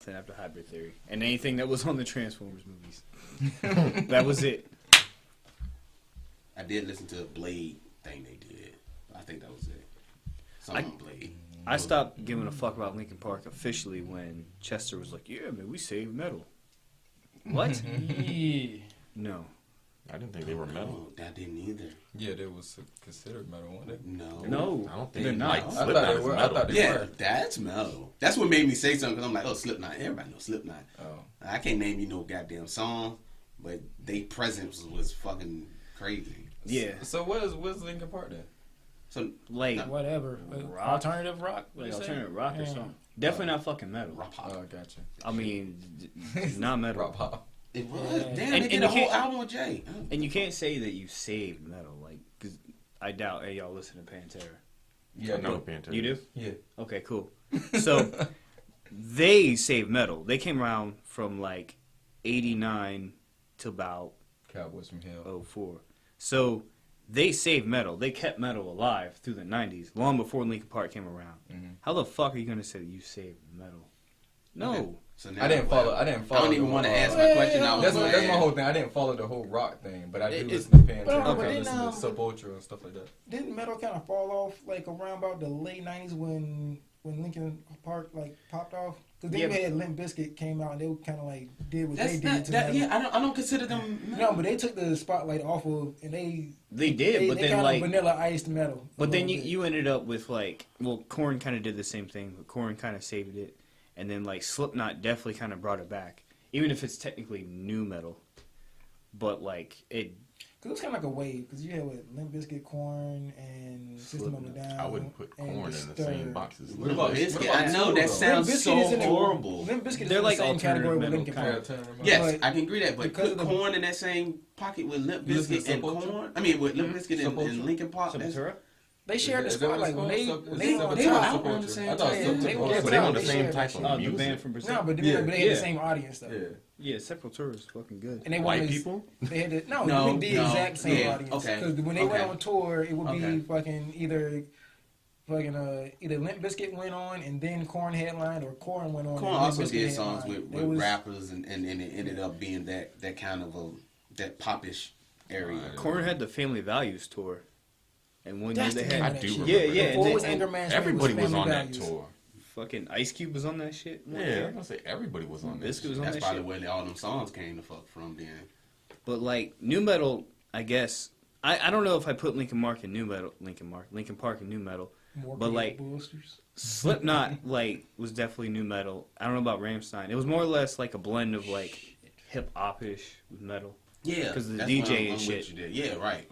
After Hybrid Theory. And anything that was on the Transformers movies. That was it. I did listen to a Blade thing they did. I think that was it. Something on Blade. I stopped giving a fuck about Linkin Park officially when Chester was like, yeah, man, we saved metal. What? Yeah. No. I didn't think they were metal. No, I didn't either. Yeah, they was considered metal, weren't they? No. I don't think they're not. like I Slipknot thought they is were. metal. I thought they Yeah, were. that's metal. That's what made me say something, because I'm like, oh, Slipknot. Everybody knows Slipknot. Oh. I can't name you no goddamn song, but they presence was fucking crazy. Yeah. So what's Linkin Park then? So, Like, Whatever. Rock? Alternative rock? What like you say? alternative rock or Yeah. something. Definitely not fucking metal. rock pop. Oh, gotcha. I mean, not metal. Rock pop. It was. Yeah. Damn, And- they did and a you whole can't- album with Jay. And you can't say that you saved metal, like, because I doubt hey, y'all listen to Pantera. Yeah, I know no. Pantera. You do? Yeah. Okay, cool. So they saved metal. They came around from like 89 to about Cowboys from Hell. 04. So they saved metal. They kept metal alive through the 90s, long before Linkin Park came around. Mhm. How the fuck are you gonna say that you saved metal? No. Okay. So now I didn't follow. I don't even want to ask my question. I was That's gonna my ask. whll thing. I didn't follow the whole rock thing, but I do It's- listen to Pantera. But I then, listen to Sub Ultra and stuff like that. Didn't metal kind of fall off like around about the late '90s when Linkin Park like popped off? Because then Yeah. you had Limp Bizkit came out and they kind of like did what That's they did not, to that, metal. yeah, I don't consider them. No, but they took the spotlight off of and They did, but they then kind like of vanilla iced metal. a but then little bit. you ended up with like, well, Korn kind of did the same thing, but Korn kind of saved it, and then like Slipknot definitely kind of brought it back, even if it's technically new metal, but like it. Cause it was kind of like a wave. Because you had what, Limp Bizkit, Korn, and System of a Down. I wouldn't put and corn in the same Disturbed. box as What about- Limp Bizkit. what about I know Tool, that though? sounds Limp Bizkit so is in the- horrible. Limp Bizkit is They're in like the same category with alternative Linkin metal Park. kind Yeah, Yes, But I can agree that, but because put of the- Korn in that same pocket with Limp You listen to Bizkit and Sepultura? Korn. I mean, with Limp Bizkit and Sepultura? Linkin Park. that's- Sepultura? They shared the Is that what it's spotlight when they called? when Is they it were they were top. out on the same I thought time. Sepultura They were was But they on the top. same shared type that of shit. The music. band from Brazil. No, but Yeah. they had Yeah. the same audience though. Yeah. Yeah, Sepultura is fucking good. And they White wanted- people? They had the, no, No, the no, exact same yeah, audience. okay, Because when they went okay. on tour, it would be Okay. fucking either Limp Bizkit went on and then Korn headlined, or Korn went on. Korn and Limp also Bizkit did songs headlined. with It was- rappers, and it ended up being that kind of that popish area. Right. Korn had the Family Values tour, and one year That's they the name had of that I do shit. remember Yeah, that. yeah, Before it was and Anger Management, Everybody it was Family on that Values. tour. fucking Ice Cube was on that shit. one Yeah, year. I'm gonna say everybody was on that. Biscuit was shit. on That's that probably shit. where all them songs came the fuck from. Then But like new metal, I guess I don't know if I put Linkin Park in new metal. Linkin Park in new metal. More But, people like- boosters. Slipknot like was definitely new metal. I don't know about Rammstein. It was more or less like a blend of like hip hop-ish with metal. yeah, 'Cause of the that's DJ what and I'm shit. with you there. Yeah, right.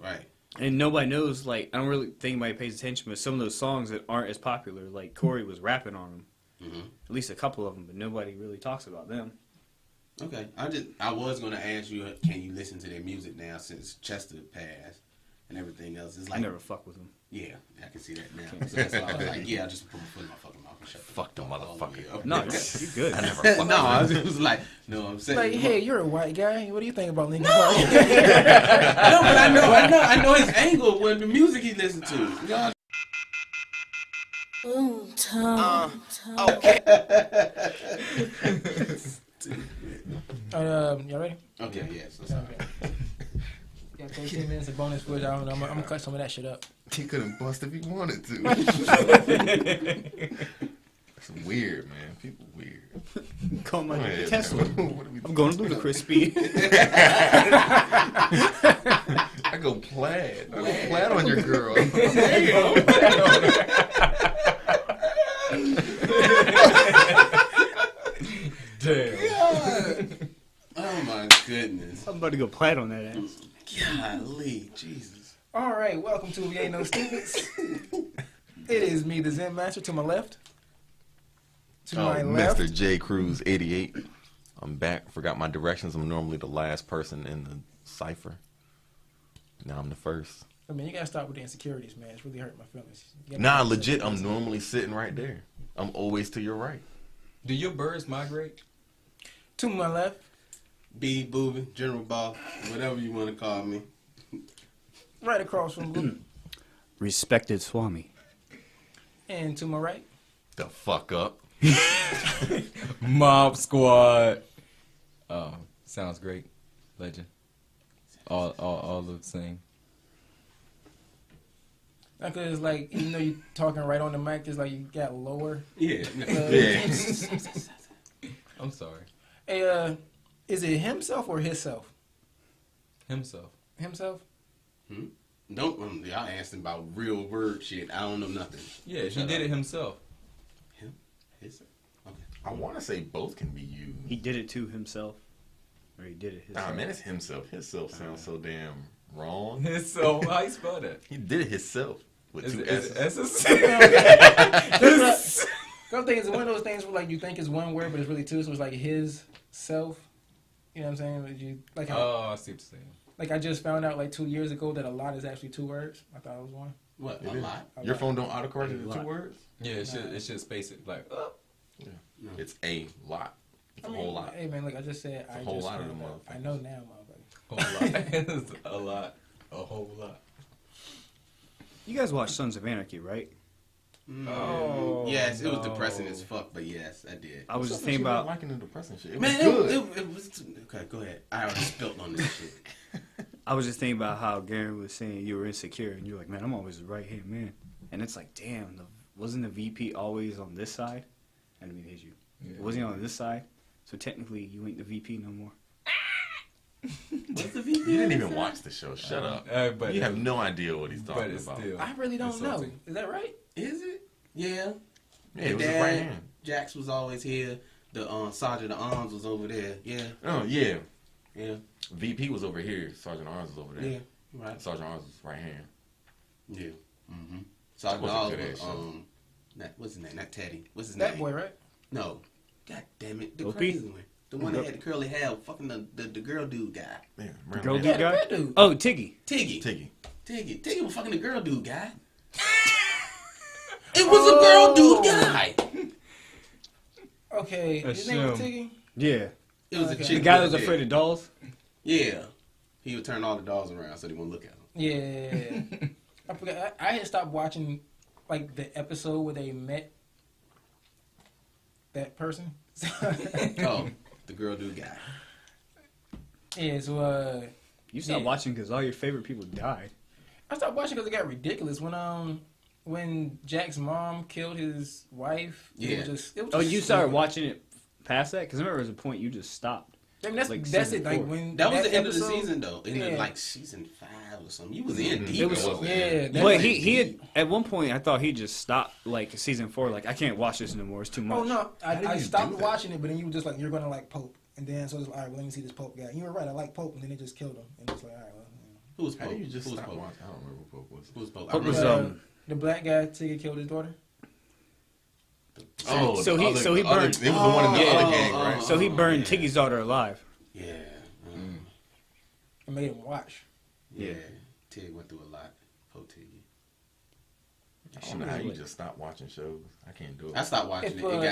And nobody knows, like, I don't really think anybody pays attention, but some of those songs that aren't as popular, like Corey was rapping on them. hmm At least a couple of them, but nobody really talks about them. Okay, I was gonna ask you, can you listen to their music now since Chester passed and everything else? It's I like, never fuck with them. yeah, I can see that now. So that's why I was like, yeah, I just put my foot in my fucking mouth and shut the Fuck the fuck up. motherfucker. Yeah. No, you're good. I never fucked no, I with was like, no, I'm saying, Like, hey, you're a white guy. What do you think about Linkin Park? no, but I know his angle with the music he listened to. You know, Y'all ready? okay, yeah, so sorry. Okay. Got 13 minutes of bonus footage. I'm gonna cut some of that shit up. He couldn't bust if he wanted to. It's weird, man. People weird. Call my Go ahead, Tesla. man. What are we I'm going Ludacris speed. I go plaid. I go plaid on your girl. Damn. Oh my goodness. I'm about to go plaid on that ass. Golly, Jesus. All right, welcome to We Ain't No Stupids. It is me, the Zen Master, to my left. To my left. Mr. J. Cruz 88. I'm back. Forgot my directions. I'm normally the last person in the cipher. Now I'm the first. I mean, you gotta stop with the insecurities, man. It's really hurting my feelings. You gotta- Nah, legit. I'm normally sitting right there. I'm always to your right. Do your birds migrate? To my left. B, Booby, General Boss, whatever you want to call me. Right across from Blue. Respected Swami. And to my right. The fuck up. Mob Squad. Sounds great. Legend. All the same. Because like even though you're talking right on the mic, it's like you got lower. Yeah. Yeah. I'm sorry. Hey, is it himself or himself? Himself. Himself? Don't y'all asking about real word shit. I don't know nothing. Yeah, he Shut did up. it himself. Him? His? Okay. I want to say both can be used. He did it to himself, or he did it himself. Nah, man, it's himself. Himself sounds so damn wrong. So how you spell that? He did it himself with Is two it S's. S's? Some things, it's one of those things where like you think it's one word, but it's really two. So it's like his self. You know what I'm saying? But you like how, Oh, I see what you're saying. like I just found out like 2 years ago that a lot is actually 2 words. I thought it was one. What? It A is. lot? Your phone don't autocorrect it A to lot. 2 words? Yeah, it should space it like up. No. It's a lot. It's a whole lot. Hey man, like I just said, a I whole just lot of found them out. I motherfuckers. know now, motherfucker. Whole lot. It's a lot. A whole lot. You guys watch Sons of Anarchy, right? Oh, Yes, it was no. depressing as fuck, but yes, I did. I was What's just up thinking with you about. liking the depressing shit. It was Man, good. it was okay. Go ahead. I already spilt on this shit. I was just thinking about how Garen was saying you were insecure, and you're like, man, I'm always the right hand man. And it's like, damn, wasn't the VP always on this side? I didn't mean to hit you. Yeah. Was he on this side? So technically, you ain't the VP no more. What's the VP? You didn't even watch the show. Shut up. But You have no idea what he's but talking it's about. still. I really don't know. Insulting. Is that right? Is it? Yeah. Yeah, it was Dad, his right hand. Jax was always here. The Sergeant of Arms was over there. Yeah. Oh, yeah. Yeah. VP was over here. Sergeant Arms was over there. Yeah. Right. Sergeant Arms was right hand. Yeah. Mm-hmm. That Sergeant was a Arms good was ass show. what's his name? Not Teddy. What's his That name? boy, right? No. God damn it. The OP? crazy one. The one that had the curly hair, fucking the girl dude guy. Yeah, Girl man. dude Yeah, the guy? red dude. Oh, Tiggy. Tiggy. Tiggy. Tiggy was fucking the girl dude guy. It was a girl dude guy. Okay, his name was Ashim. Tiggy. Yeah. It was a Okay. chick. The guy that was with a afraid dick. of dolls? Yeah. He would turn all the dolls around so they wouldn't look at him. Yeah. I forgot. I had stopped watching like the episode where they met that person. Oh, the girl dude guy. Yeah, so You stopped Yeah. watching because all your favorite people died. I stopped watching because it got ridiculous when Jack's mom killed his wife. Yeah. It was just Oh, you started stupid. watching it past that? Because I remember there was a point you just stopped. I mean, that's like that's season it. Like 4. when That was the end of the episode- season though. In Yeah. like season 5 or something. You was in deep. It was- though. yeah, that But was- he had, at one point, I thought he just stopped, like, season 4. Like, I can't watch this no more. It's too much. Oh no, How did I you stopped do that? watching it, but then you were just like, you're gonna like Pope, and then so it's like, all right, well, let me see this Pope guy. You were right, I like Pope, and then they just killed him, and it's like, all right, well, Who was How Pope? do you just Who was stop Pope? watching? I don't remember who Pope was. Who was Pope? Pope was, yeah. The black guy Tigger killed his daughter. Oh, So the he- other- so he the other- burned- It was the one in the Yeah. other game, right? So he burned yeah. Tiggy's daughter alive. Yeah. And made him watch. Yeah. Yeah. Tig went through a lot. Pope Tiggy. I don't know how you just stop watching shows. I can't do it. I stopped watching If, it. It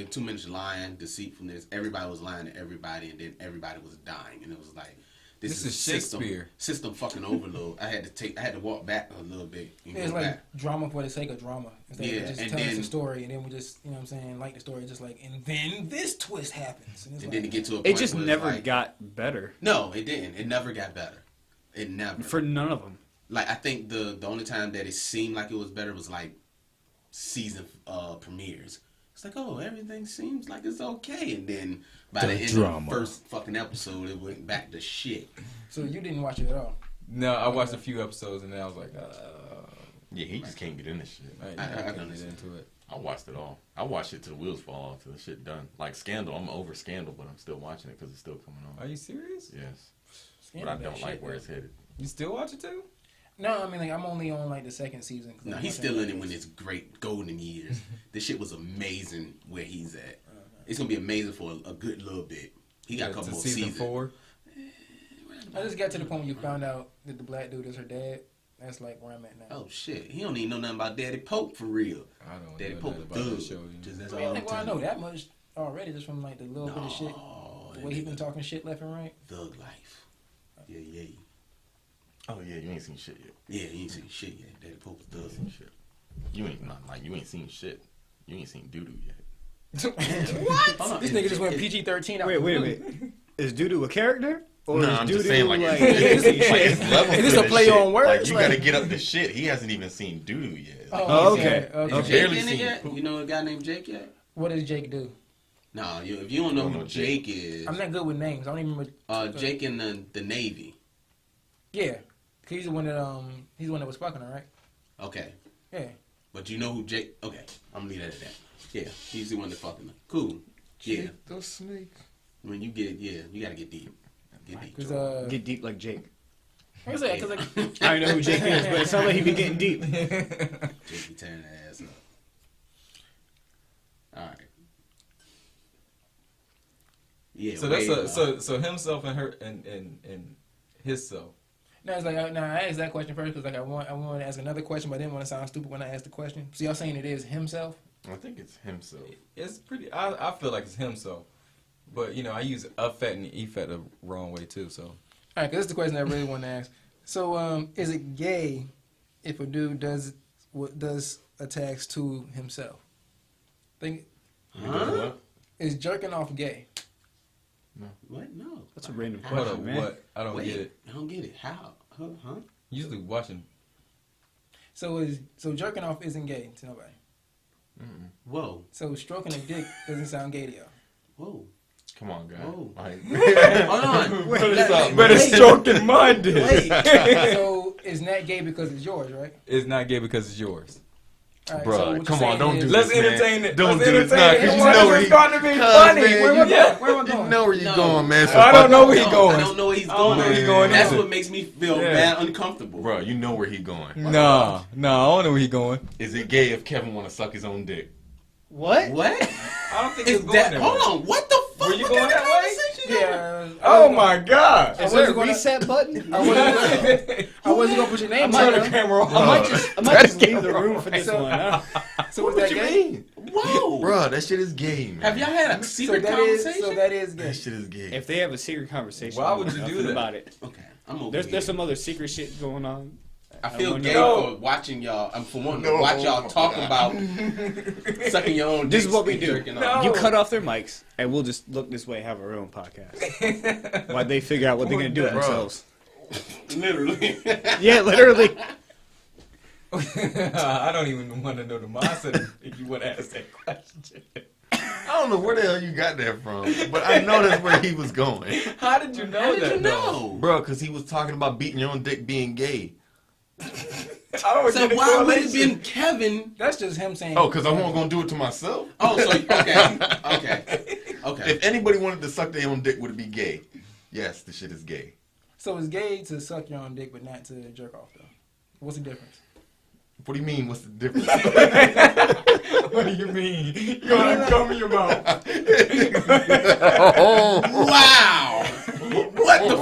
got too much lying, deceitfulness. Everybody was lying to everybody, and then everybody was dying, and it was like This a is Shakespeare. System fucking overload. I had to walk back a little bit. And It's go like back. drama for the sake of drama. Instead Yeah, of just and telling us then- a story, and then we just, you know what I'm saying, like the story, just like, and then this twist happens. And, it's And like, then to get to a point It just where it's never like, got better No, it didn't. It never got better. It never. for none of them. Like I think the only time that it seemed like it was better was like season premieres. It's like, oh, everything seems like it's okay, and then by the end of the first fucking episode, it went back to shit. So you didn't watch it at all. No, I watched a few episodes and then I was like, Yeah, he just can't get in this shit. I I can't get understand. into it. I watched it all. I watched it till the wheels fall off, till the shit done. Like Scandal, I'm over Scandal, but I'm still watching it because it's still coming on. Are you serious? Yes, but Scandal I that don't like shit, where though. it's headed. You still watch it too? No, I mean, like, I'm only on like the second season. 'cause No, I'm he's watching still in like it when this. it's great golden years. This shit was amazing where he's at. It's gonna be amazing for a good little bit. He got a couple to more season seasons. 4. I just got to the point when you found out that the black dude is her dad. That's like where I'm at now. Oh shit, he don't even know nothing about Daddy Pope for real. I don't Daddy know Pope nothing a about thug. that show. You Just know. that's I mean, all like, I'm well, I know telling you. that much already just from like the little bit of shit. No, The way he been talking shit left and right. Thug life. Yeah, yeah. Oh yeah, you ain't seen shit yet. Yeah, you ain't seen shit yet. Daddy Pope was You ain't thug. seen shit. You ain't seen shit. You ain't seen doo doo yet. Hold on, This nigga just went PG-13. Wait a minute. Is doo-doo a character? Or No, is I'm just doo-doo saying, like, like it's levels Is this to a play shit. on words? Like, you Like- gotta get up to shit. He hasn't even seen doo-doo yet. Oh, okay. Is Okay. Jake Barely in it seen yet? poop. You know a guy named Jake yet? What does Jake do? No, if you don't know Don't who know Jake is, I'm not good with names. I don't even remember. Jake in the Navy. Yeah, he's the one that was fucking her, right? Okay, Yeah. but you know who Jake? Okay, I'm gonna leave that at that. Yeah, he's the one that fucking her. Cool. Yeah, The snake. when you get you gotta get deep. Get deep. Cause get deep like Jake? like I said, 'cause, like, I don't know who Jake is, but it sounds like he be getting deep. Jake be tearing that ass up. All right. Yeah. So way that's more. so himself and her and his self. no, it's like I asked that question first because like I want to ask another question, but I didn't want to sound stupid when I asked the question. So y'all saying it is himself? I think it's himself. It's pretty. I feel like it's himself, but you know I use affect and effect the wrong way too. So All right, because this is the question I really want to ask. So, is it gay if a dude does attacks to himself? Think Huh? is jerking off gay? What? No. That's a random How? hold question, up, man. what? I don't Wait, get it. I don't get it. How? Huh? Usually watching. So jerking off isn't gay to nobody. Whoa. So stroking a dick doesn't sound gay to y'all. Whoa. Come on, guy. Whoa. Like, Hold on. But it's stroking my dick. Wait. So it's not gay because it's yours, right? It's not gay because it's yours. All right, Bruh, so what you're come on, saying don't is- do Let's this, man. entertain it. Don't Let's do this, entertain nah, 'cause it. you know where It's he- going to be Cuz, funny. man, Where am I going? Where am I You going? know where you're No. going, man. So I don't know where No, he going. I don't know where he's I don't know going. where he going That's either. what makes me feel Yeah. bad, uncomfortable. Bro, you know where he going. Nah, I don't know where he going. Is it gay if Kevin want to suck his own dick? What? What? I don't think Is it's going that? there. Hold on. What the fuck? Were you What going kind of that way? conversation is that? Yeah. Oh my god! Is I there a wasn't gonna- reset button? I wasn't gonna put your name Turn on the it. camera I might off. just leave the room for this So- one. I So is that gay? Whoa. Bro, that shit is gay, man. Have y'all had a So secret that is conversation? gay. That shit is gay. if they have a secret conversation, Why I would know you do nothing that? about it? Okay, I'm okay. There's some other secret shit going on. I feel wanna gay know. for watching y'all. I'm for wanting No. to watch y'all talk about sucking your own. This is dicks what we and do. jerking No. off. You cut off their mics, and we'll just look this way, have our own podcast. While they figure out what they're gonna do with Bro. themselves. Literally. Yeah, literally. I don't even want to know the mindset if you want to ask that question. I don't know where the hell you got that from, but I know that's where he was going. How did you know How did that? you though? know? Bro, because he was talking about beating your own dick being gay. I don't So get the why would it correlation. been Kevin? That's just him saying. Oh, because I wasn't going to do it to myself? Oh, so okay. If anybody wanted to suck their own dick, would it be gay? Yes, the shit is gay. So it's gay to suck your own dick, but not to jerk off though. What's the difference? What do you mean? What's the difference? What do you mean? You gonna come in your mouth? Wow. What the?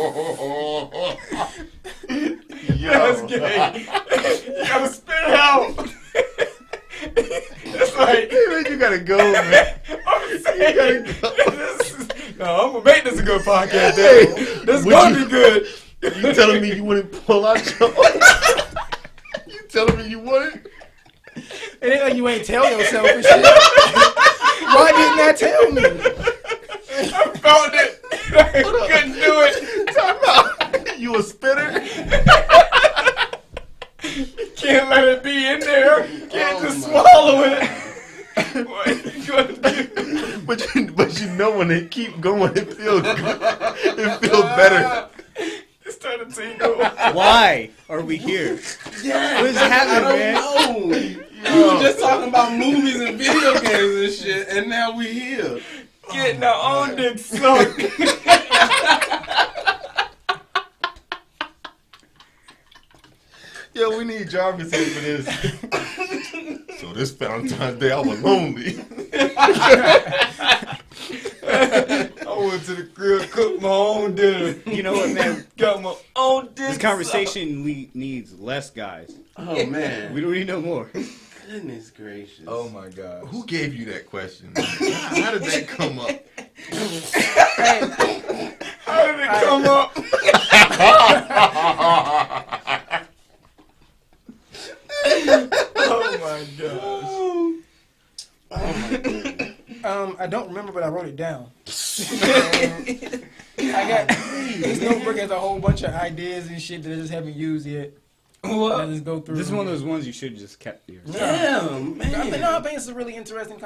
That's gay. You gotta spit it out. It's like Man, you gotta go, man. I'm saying. No, I'm gonna make this a good podcast. Hey, Dave. This is would gonna you- be good. You telling me you wouldn't pull out your... You telling me you wouldn't? It ain't like you ain't tell yourself and shit. Why didn't I tell me? I felt it. I couldn't do it. Time out. You a spitter? Can't let it be in there. Can't Oh just my swallow it. What you gonna do? But you know when they keep going, it feels good. It feels better. It's starting to tingle. Why are we here? Yeah. What is happening, I man? don't know. We were just talking about movies and video games and shit, and now we here. Getting our own dick sucked. Yo, we need Jarvis here for this. So this Valentine's Day, I was lonely. I went to the crib, cooked my own dinner. You know what, man? Got my own dick. This conversation needs less guys. Oh man. We don't need no more. Goodness gracious. Oh my god. Who gave you that question? How did that come up? How did it come up? Oh my gosh. This notebook has a whole bunch of ideas and shit that I just haven't used yet. What? I just go through. This is one of those ones you should have just kept yours. Damn, man. I think it's a really interesting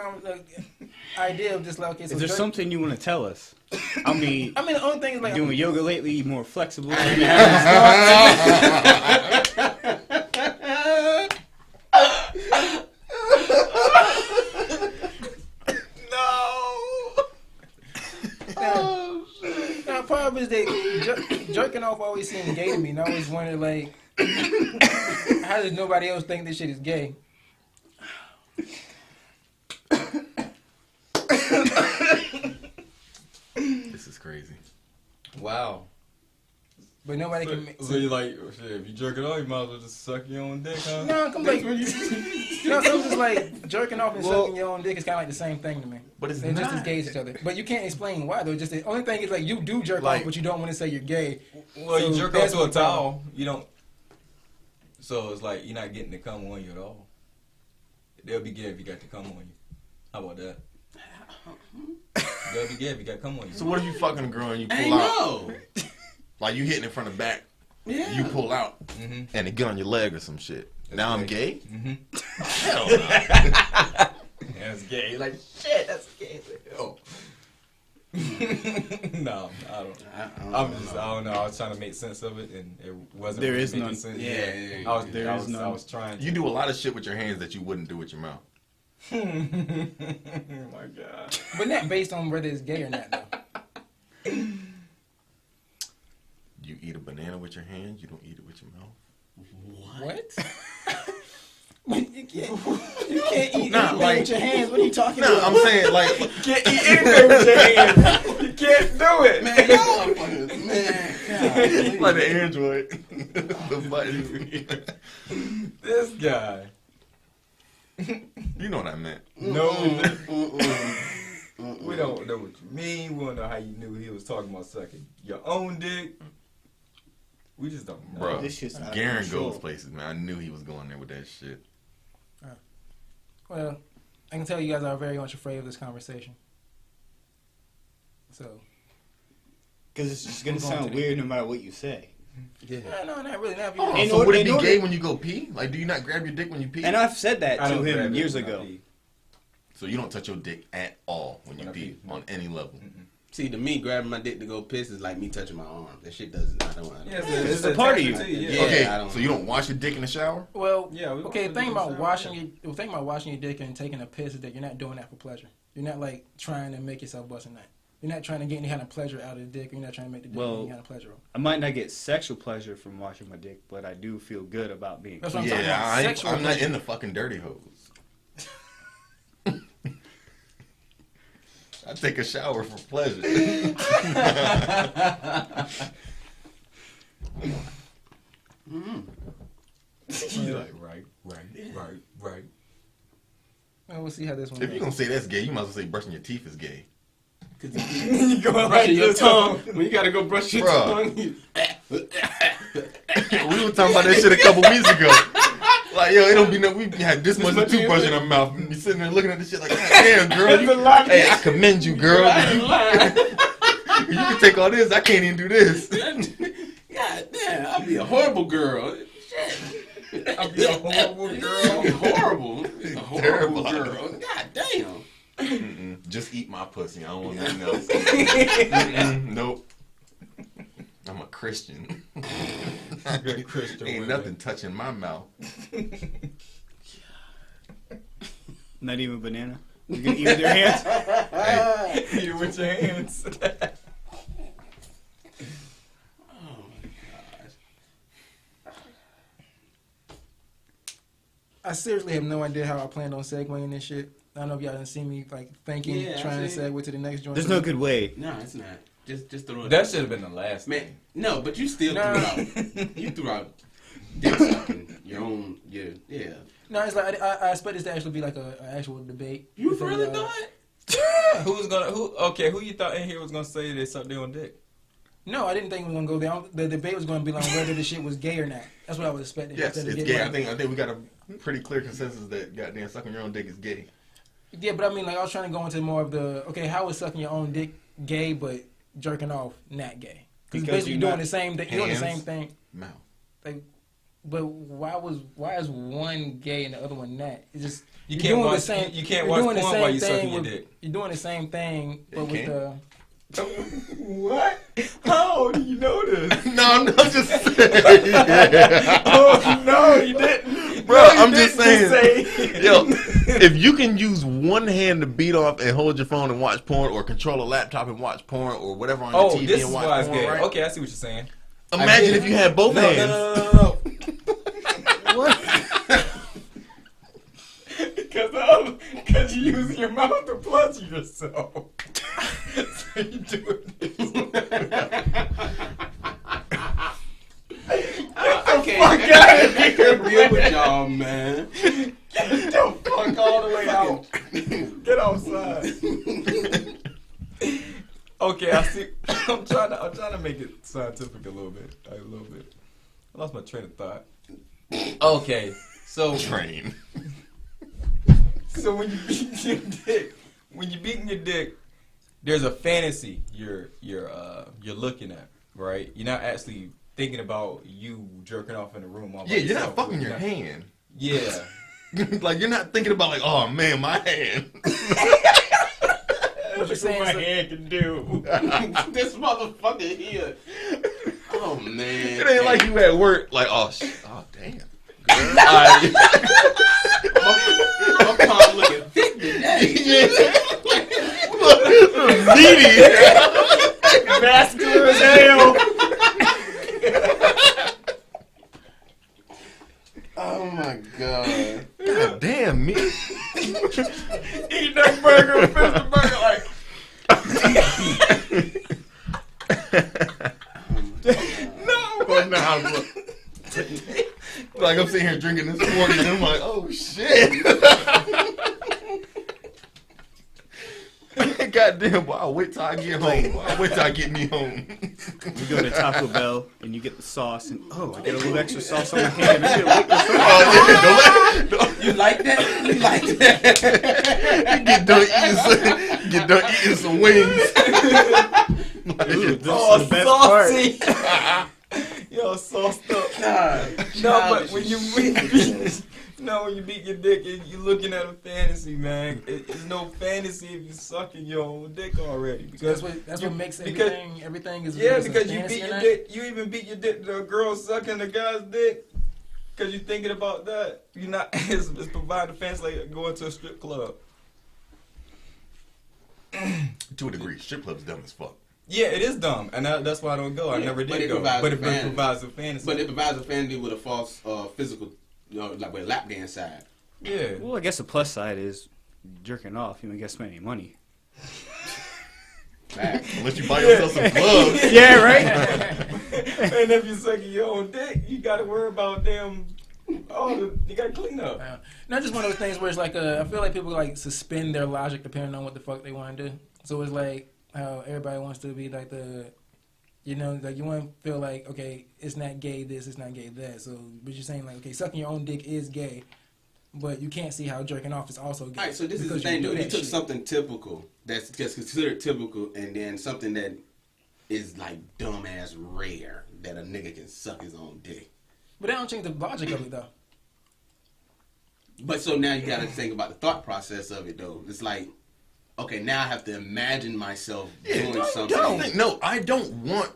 idea of just like, okay, so Is there something you want to tell us? I mean, the only thing is like, doing yoga lately, more flexible. part of it is that jerking off always seemed gay to me, and I always wondered, like, how does nobody else think this shit is gay? This is crazy. Wow. But nobody can. So you like, shit, if you jerk it off, you might as well just suck your own dick, huh? No, come back. Some just like jerking off and sucking your own dick is kind of like the same thing to me. But it's They're not. just as gay as each other. But you can't explain why though. Just the only thing is like you do jerk off, but you don't want to say you're gay. Well, So you jerk off that's to a the problem. towel. You don't. So it's like you're not getting to come on you at all. They'll be gay if you got to come on you. How about that? They'll be gay if you got to come on you. So what if you fucking a girl and you I pull out? know. Like you hitting it from the back. Yeah. You pull out Mm-hmm. and it get on your leg or some shit. Now I'm gay? Mm-hmm. Hell no. That's gay. Like shit. That's gay. Oh. No, I don't. I don't know. I was trying to make sense of it, and it wasn't. There really is making none. sense. Yeah. I was. There I is was, none. I was trying. You do a lot of shit with your hands that you wouldn't do with your mouth. Oh my god. But not based on whether it's gay or not though. You eat a banana with your hands, you don't eat it with your mouth. What? you can't eat Nah, anything like- with your hands. What are you talking No, about? I'm saying like Can't eat anything with your hands. You can't do it. Man, y'all fucking, man. God. like the Android. The button. This guy. You know what I meant. No. Mm-mm. We don't know what you mean. We don't know how you knew he was talking about sucking your own dick. We just don't know. Bro, This shit's out of Garen control. goes places, man. I knew he was going there with that shit. Well, I can tell you guys are very much afraid of this conversation. So. Because it's just going to I'm going sound to the- weird no matter what you say. Yeah. No, not really. Not if you Hold on, In so order- would it in be order- gay when you go pee? Like, do you not grab your dick when you pee? And I've said that I to don't grab him it years when I ago. pee. So you don't touch your dick at all when you When I pee, pee. on any level. See, to me, grabbing my dick to go piss is like me touching my arm. That shit doesn't. I don't. Yeah, It's a part of you. attachment to Yeah. Okay, I don't- so you don't wash your dick in the shower? Well, Yeah, we okay. want The thing to about do washing something. your, the thing about washing your dick and taking a piss is that you're not doing that for pleasure. You're not like trying to make yourself bust a nut. You're not trying to get any kind of pleasure out of the dick. Or you're not trying to make the dick Well, any kind of pleasure. I might not get sexual pleasure from washing my dick, but I do feel good about being That's clean. what I'm talking about. Yeah, Sexual I'm not pleasure. in the fucking dirty hose. I take a shower for pleasure. You're like, right. Well, we'll see how this one If you're goes. gonna say that's gay, you might as well say brushing your teeth is gay. You go like Brushing your this, tongue. When you gotta go brush your Bruh. tongue. You, We were talking about that shit a couple weeks ago. Like, yo, it don't be no. We had this much toothbrush in our mouth. And you sitting there looking at this shit like, God damn, girl. Hey, I commend you, girl. You can take all this. I can't even do this. God damn, I'll be a horrible girl. Shit. I'll be a horrible I'll girl. be horrible. A horrible Terrible. girl. God damn. Mm-mm. Just eat my pussy. I don't want nothing else. Mm-mm. Nope. I'm a Christian. Good Christian Ain't women. nothing touching my mouth. Not even banana. You can eat with your hands. Hey, Eat it with your hands. I seriously have no idea how I planned on segueing this shit. I don't know if y'all didn't see me like thinking, Yeah, I trying to see. segue to the next joint. There's no good way. No, it's not. Just throw it. That should have been the last. Man, no, but you still Nah. threw out. You threw out dick sucking. Your own. Yeah. No, it's like I expect this to actually be like an actual debate. You Because, really thought? Who you thought in here was gonna say they sucked their own dick? No, I didn't think it was gonna go down. The debate was gonna be like whether the shit was gay or not. That's what I was expecting. yes, Instead of it's getting, gay. like- I think we got a pretty clear consensus that goddamn sucking your own dick is gay. Yeah, but I mean, like I was trying to go into more of the how is sucking your own dick gay, but jerking off not gay. Because Because basically you're doing not the same thing. You're doing the same hands. thing. Mouth. Like, but why is one gay and the other one not? It's just You you're can't doing watch. the same. You can't you're watch doing the porn same while you're thing sucking your with- dick. You're doing the same thing, You but with can't? What? How do you know this? No, I'm just saying. Oh no, you didn't, Bro, No, you I'm just didn't saying. Yo, if you can use one hand to beat off and hold your phone and watch porn, or control a laptop and watch porn, or whatever on your Oh, TV this and is watch why it's porn, gay. right? Okay, I see what you're saying. Imagine if you had both hands. No. what? Because you use your mouth to punch yourself. So you do it. Okay, I can't deal with y'all, man. Get the fuck all the way out. Get outside. Okay, I see. I'm trying to make it scientific a little bit. I lost my train of thought. Okay, so Train. So when you beat your dick, there's a fantasy you're looking at, right? You're not actually thinking about you jerking off in the room. All by Yeah, you're yourself. not fucking your hand. Yeah. Like, you're not thinking about, like, oh man, my hand. What you're saying? my is- hand can do. This motherfucker here. Oh man. It ain't like you at work, like, oh damn. Girl. I'm calm looking thick today. Meaty. Vascular as hell. Oh my god. God damn, me. Eat that burger, finish the burger like. Oh, nah, like, I'm sitting here drinking this 40 and I'm like, oh shit. Goddamn, boy, I'll wait till I get home. I'll wait till I get me home. You go to Taco Bell and you get the sauce, and I get a little extra sauce on my hand. I get Oh, yeah, don't You like that? You like that? get done eating some wings. Ooh, this Oh, is the best part. saucy. Yo, sauced up. God. No, but when you when you beat your dick, you're looking at a fantasy, man. It's no fantasy if you sucking your own dick already. Because That's what makes because- everything is. yeah, is a because you fantasy beat or your not. dick. You even beat your dick to a girl sucking a guy's dick. Because you're thinking about that. You're not, it's providing a fantasy like going to a strip club. To a degree, strip club's dumb as fuck. Yeah, it is dumb. And that's why I don't go. I Yeah, never but did it go. provides But a it fantasy. provides a fantasy. But it provides a fantasy with a false physical, like with a lap dance side. yeah. Well, I guess the plus side is jerking off. You don't get to spend any money. Back. Unless you buy yourself some gloves. Yeah, right. And if you're sucking your own dick, you got to worry about them. You got to clean up. Not just one of those things where it's like I feel like people like suspend their logic depending on what the fuck they want to do. So it's like how everybody wants to be like like you want to feel like, okay, it's not gay this, it's not gay that. So, but you're saying like, okay, sucking your own dick is gay, but you can't see how jerking off is also gay. All right, so this is the because thing, do though. You that took shit. something typical that's just considered typical, and then something that is like dumbass rare that a nigga can suck his own dick. But that don't change the logic of it though. But so now you got to think about the thought process of it, though. It's like, okay, now I have to imagine myself doing something. No, I don't want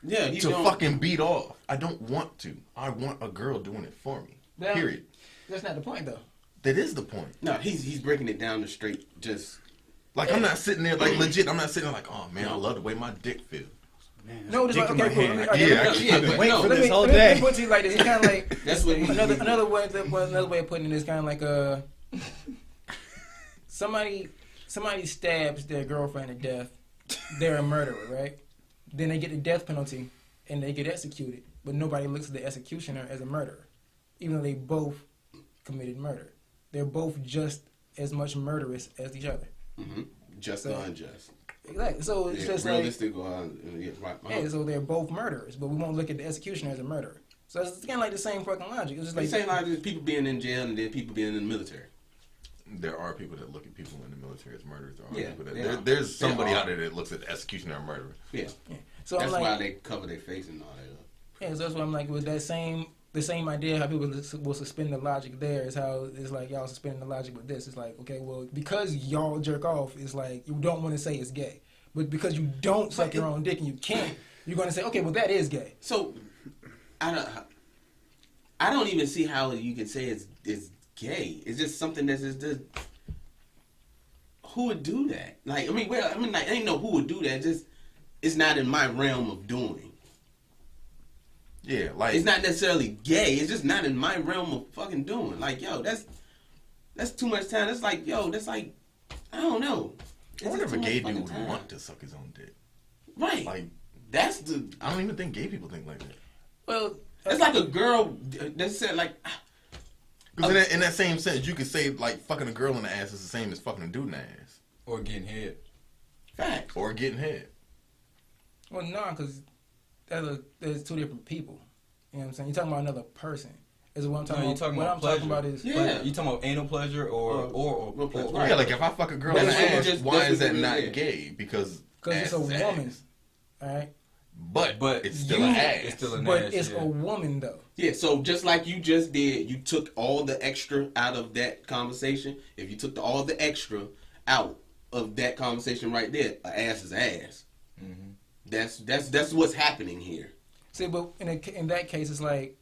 Yeah, you to don't. fucking beat off. I don't want to. I want a girl doing it for me. That- Period. That's not the point though. That is the point. No, he's breaking it down to straight. Just Like, I'm not sitting there, like, legit, I'm not sitting there like, oh, man, I love the way my dick feels. Man, No, dick just in like, my okay, hand. cool. Yeah, yeah, but waiting no, for Let this me, all let me day. put it to you like this. It's kind of like that's what another way of putting it is kind of like somebody stabs their girlfriend to death. They're a murderer, right? Then they get the death penalty and they get executed, but nobody looks at the executioner as a murderer, even though they both committed murder. They're both just as much murderous as each other. just So- or unjust. Exactly. So it's Yeah, just like realistic or yeah, right. yeah. So they're both murderers, but we won't look at the executioner as a murderer. So it's kind of like the same fucking logic. It's just Like like saying like there's people being in jail and then people being in the military. there are people that look at people in the military as murderers. There are Yeah, people they that are. there's They somebody are. out there that looks at the execution of a murderer. Yeah. So That's I'm like, why they cover their face and all that. yeah, so that's why I'm like, with that the same idea how people will suspend the logic there is how it's like y'all suspending the logic with this. It's like, okay, well, because y'all jerk off, it's like you don't want to say it's gay. But because you don't suck your own dick and you can't, you're going to say, okay, well, that is gay. So, I don't even see how you can say it's gay. It's just something that's just who would do that? Like, like, I ain't know who would do that. Just it's not in my realm of doing. Yeah, like It's not necessarily gay. It's just not in my realm of fucking doing. Like, yo, that's too much time. That's like, yo, that's like, I don't know. I wonder if a gay dude fucking would time. want to suck his own dick. Right. Like, That's the. I don't even think gay people think like that. Well, It's like a girl that said like. Because in that same sense, you could say like fucking a girl in the ass is the same as fucking a dude in the ass, Or getting head. Facts. or getting head. well, no, because there's two different people. You know what I'm saying? You're talking about another person. Is what I'm talking No, about. you're talking what about I'm pleasure. talking about is Yeah. You talking about anal pleasure or pleasure. right. Yeah, like if I fuck a girl That's in the what you ass, just- why that's is what that you not did. gay? Because it's a ass is woman, ass. all right? But it's still an ass. It's still an But ass, it's yeah. a woman though. Yeah, so just like you just did, you took all the extra out of that conversation. If you took all the extra out of that conversation right there, an ass is ass. Mm-hmm. That's what's happening here. See, but in that case, it's like,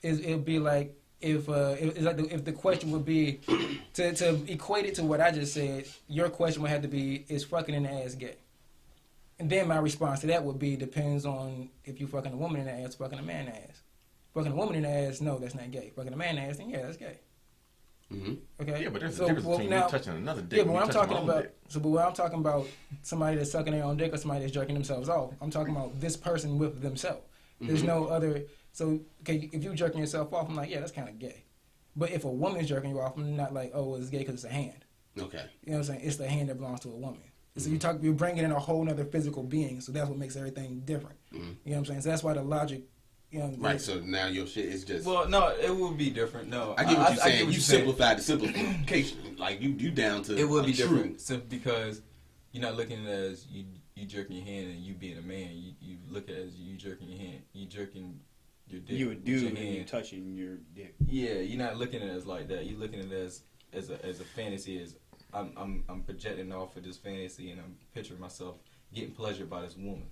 it'd be like if the question would be to equate it to what I just said. Your question would have to be, is fucking in the ass gay? And then my response to that would be, depends on if you fucking a woman in the ass, fucking a man in the ass. Fucking a woman in the ass, no, that's not gay. Fucking a man in the ass, then yeah, that's gay. Mm-hmm. Okay. Yeah, but there's So, a difference well, between now- you touching another dick Yeah, and but you when I'm touching talking my own about, dick. but when I'm talking about somebody that's sucking their own dick or somebody that's jerking themselves off, I'm talking about this person with themselves. There's no other. So, okay, if you jerking yourself off, I'm like, yeah, that's kind of gay. But if a woman's jerking you off, I'm not like, oh, it's gay because it's a hand. Okay. You know what I'm saying? It's the hand that belongs to a woman. So you're bringing in a whole other physical being. So that's what makes everything different. You know what I'm saying? So that's why the logic, you know. Right. So now your shit is just. Well, no, it would be different. No, I get what you're saying. get what You you're saying. simplified the simplification. Like you down to. It would be a true. different simply because you're not looking at it as you jerking your hand and you being a man. You look at it as you jerking your hand. You jerking your dick. You would do with your when you hand. touching your dick. Yeah, you're not looking at it as like that. You're looking at it as a fantasy. As I'm projecting off of this fantasy and I'm picturing myself getting pleasure by this woman.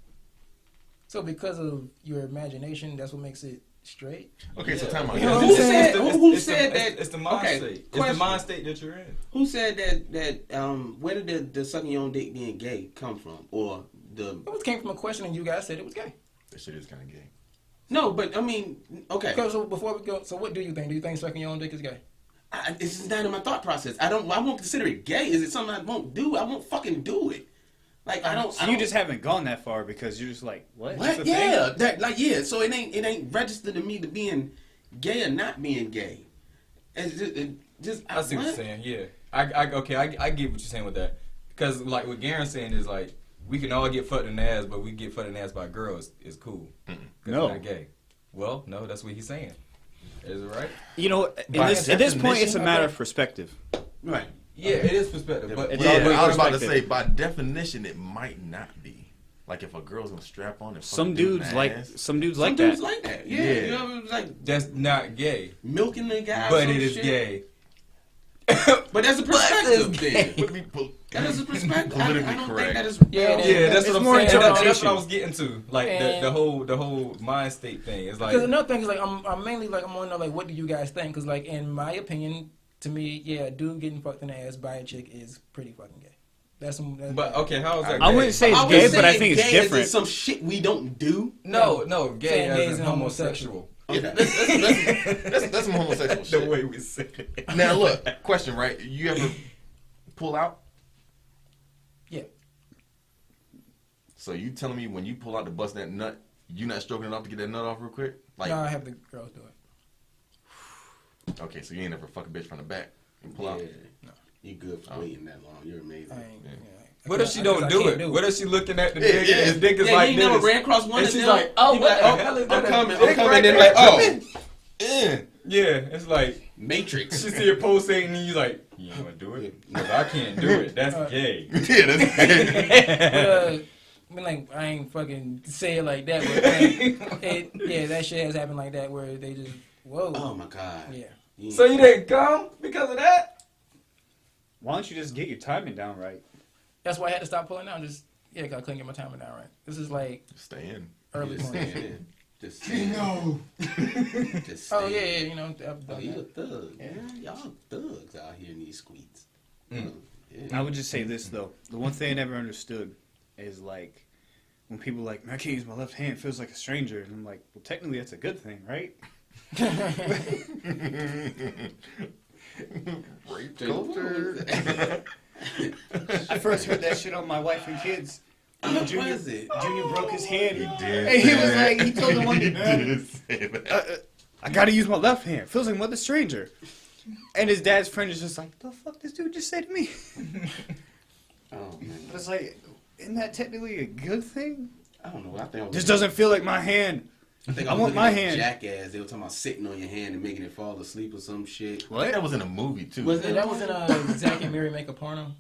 So because of your imagination, that's what makes it straight. Okay, so Yeah. time out. You know what I'm Who saying? said? Who said that? It's the mind Okay, state. It's question. the mind state that you're in. Who said that? Where did the sucking your own dick being gay come from? Or the? It came from a question, and you guys said it was gay. That shit is kind of gay. No, but I mean, okay. Okay, so before we go, so what do you think? Do you think sucking your own dick is gay? This is not in my thought process. I won't consider it gay. Is it something I won't do? I won't fucking do it. Like I don't. So I you don't, just haven't gone that far because you're just like, what? It's what? a Yeah, thing? So it ain't registered to me to being gay or not being gay. It just I see what you're saying. Yeah, I get what you're saying with that. Because like what Garen's saying is like we can all get fucked in the ass, but we get fucked in the ass by girls is cool. No. We're not gay. Well, no, that's what he's saying. Is it right? You know, By at this point, it's a definition, matter of perspective. Right. Yeah, it is perspective. But It's Yeah, all about I was about to perspective. say, by definition, it might not be. Like if a girl's gonna strap on and fuck Some a dude in dudes the like ass, some dudes Some like dudes that. like that. Yeah. Yeah. You know, it's like that's not gay. milking the guy. But or it some is shit. gay. But that's a perspective thing. would be pol- That is a perspective. Politically I don't correct. think that is. Yeah, Yeah, that's It's what I'm more saying. That's interpretation. what I was getting to. Like And- the whole mind state thing. It's like Because another thing is like I'm mainly like I'm wondering like what do you guys think? Because like in my opinion, to me, yeah, a dude getting fucked in the ass by a chick is pretty fucking gay. That's But okay, how is that? I gay? wouldn't say it's I would gay, say but I think it's gay as in different. some shit we don't do. No, gay Saying gay as is in an homosexual. Yeah. that's some homosexual The shit. way we say it. Now look, question, right? You ever pull out? Yeah. So you telling me when you pull out to bust that nut, you not stroking it off to get that nut off real quick? Like, No, I have the girls do it. okay, so you ain't never fuck a bitch from the back and pull out. No. You good for waiting that long. You're amazing. I ain't. Yeah. What if she don't do it? What if she looking at the Yeah, dick yeah. and his dick is Yeah, like you never this? ran across one And of she's them. like, oh, You what like, the hell is that? I'm coming. Dick I'm coming. right And there. like, oh, Yeah. Yeah, it's like Matrix. she see a post saying, and you like, you ain't gonna do it? Because I can't do it. That's gay. Yeah, that's But, I mean, like, I ain't fucking say it like that, but that shit has happened like that where they just, whoa. Oh my god. Yeah. So you didn't come because of that? Why don't you just get your timing down right? That's why I had to stop pulling out. Cause I couldn't get my timing down right. This is like Stay in. early Just morning. staying in. Just staying. Just Oh, staying. yeah, you know. I've Oh, done you a that. thug. Yeah. Y'all thugs out here in these squeets. Mm. Yeah. I would just say this though: the one thing I never understood is like when people are like, "Man, I can't use my left hand; it feels like a stranger," and I'm like, "Well, technically, that's a good thing, right?" Rape culture. I first heard that shit on My Wife and Kids. What Junior, was it? Junior broke his hand. He did. And he say was that. like, he told the one, He did say that. I gotta use my left hand. Feels like I'm with a stranger. And his dad's friend is just like, the fuck this dude just say to me? Oh man. But it's like, isn't that technically a good thing? I don't know. I think I was This doesn't feel like my hand. I think I was want looking my at hand. Jackass. They were talking about sitting on your hand and making it fall asleep or some shit. I think that was in a movie too. Was Yeah, that was in Zack and Miri Make a Porno.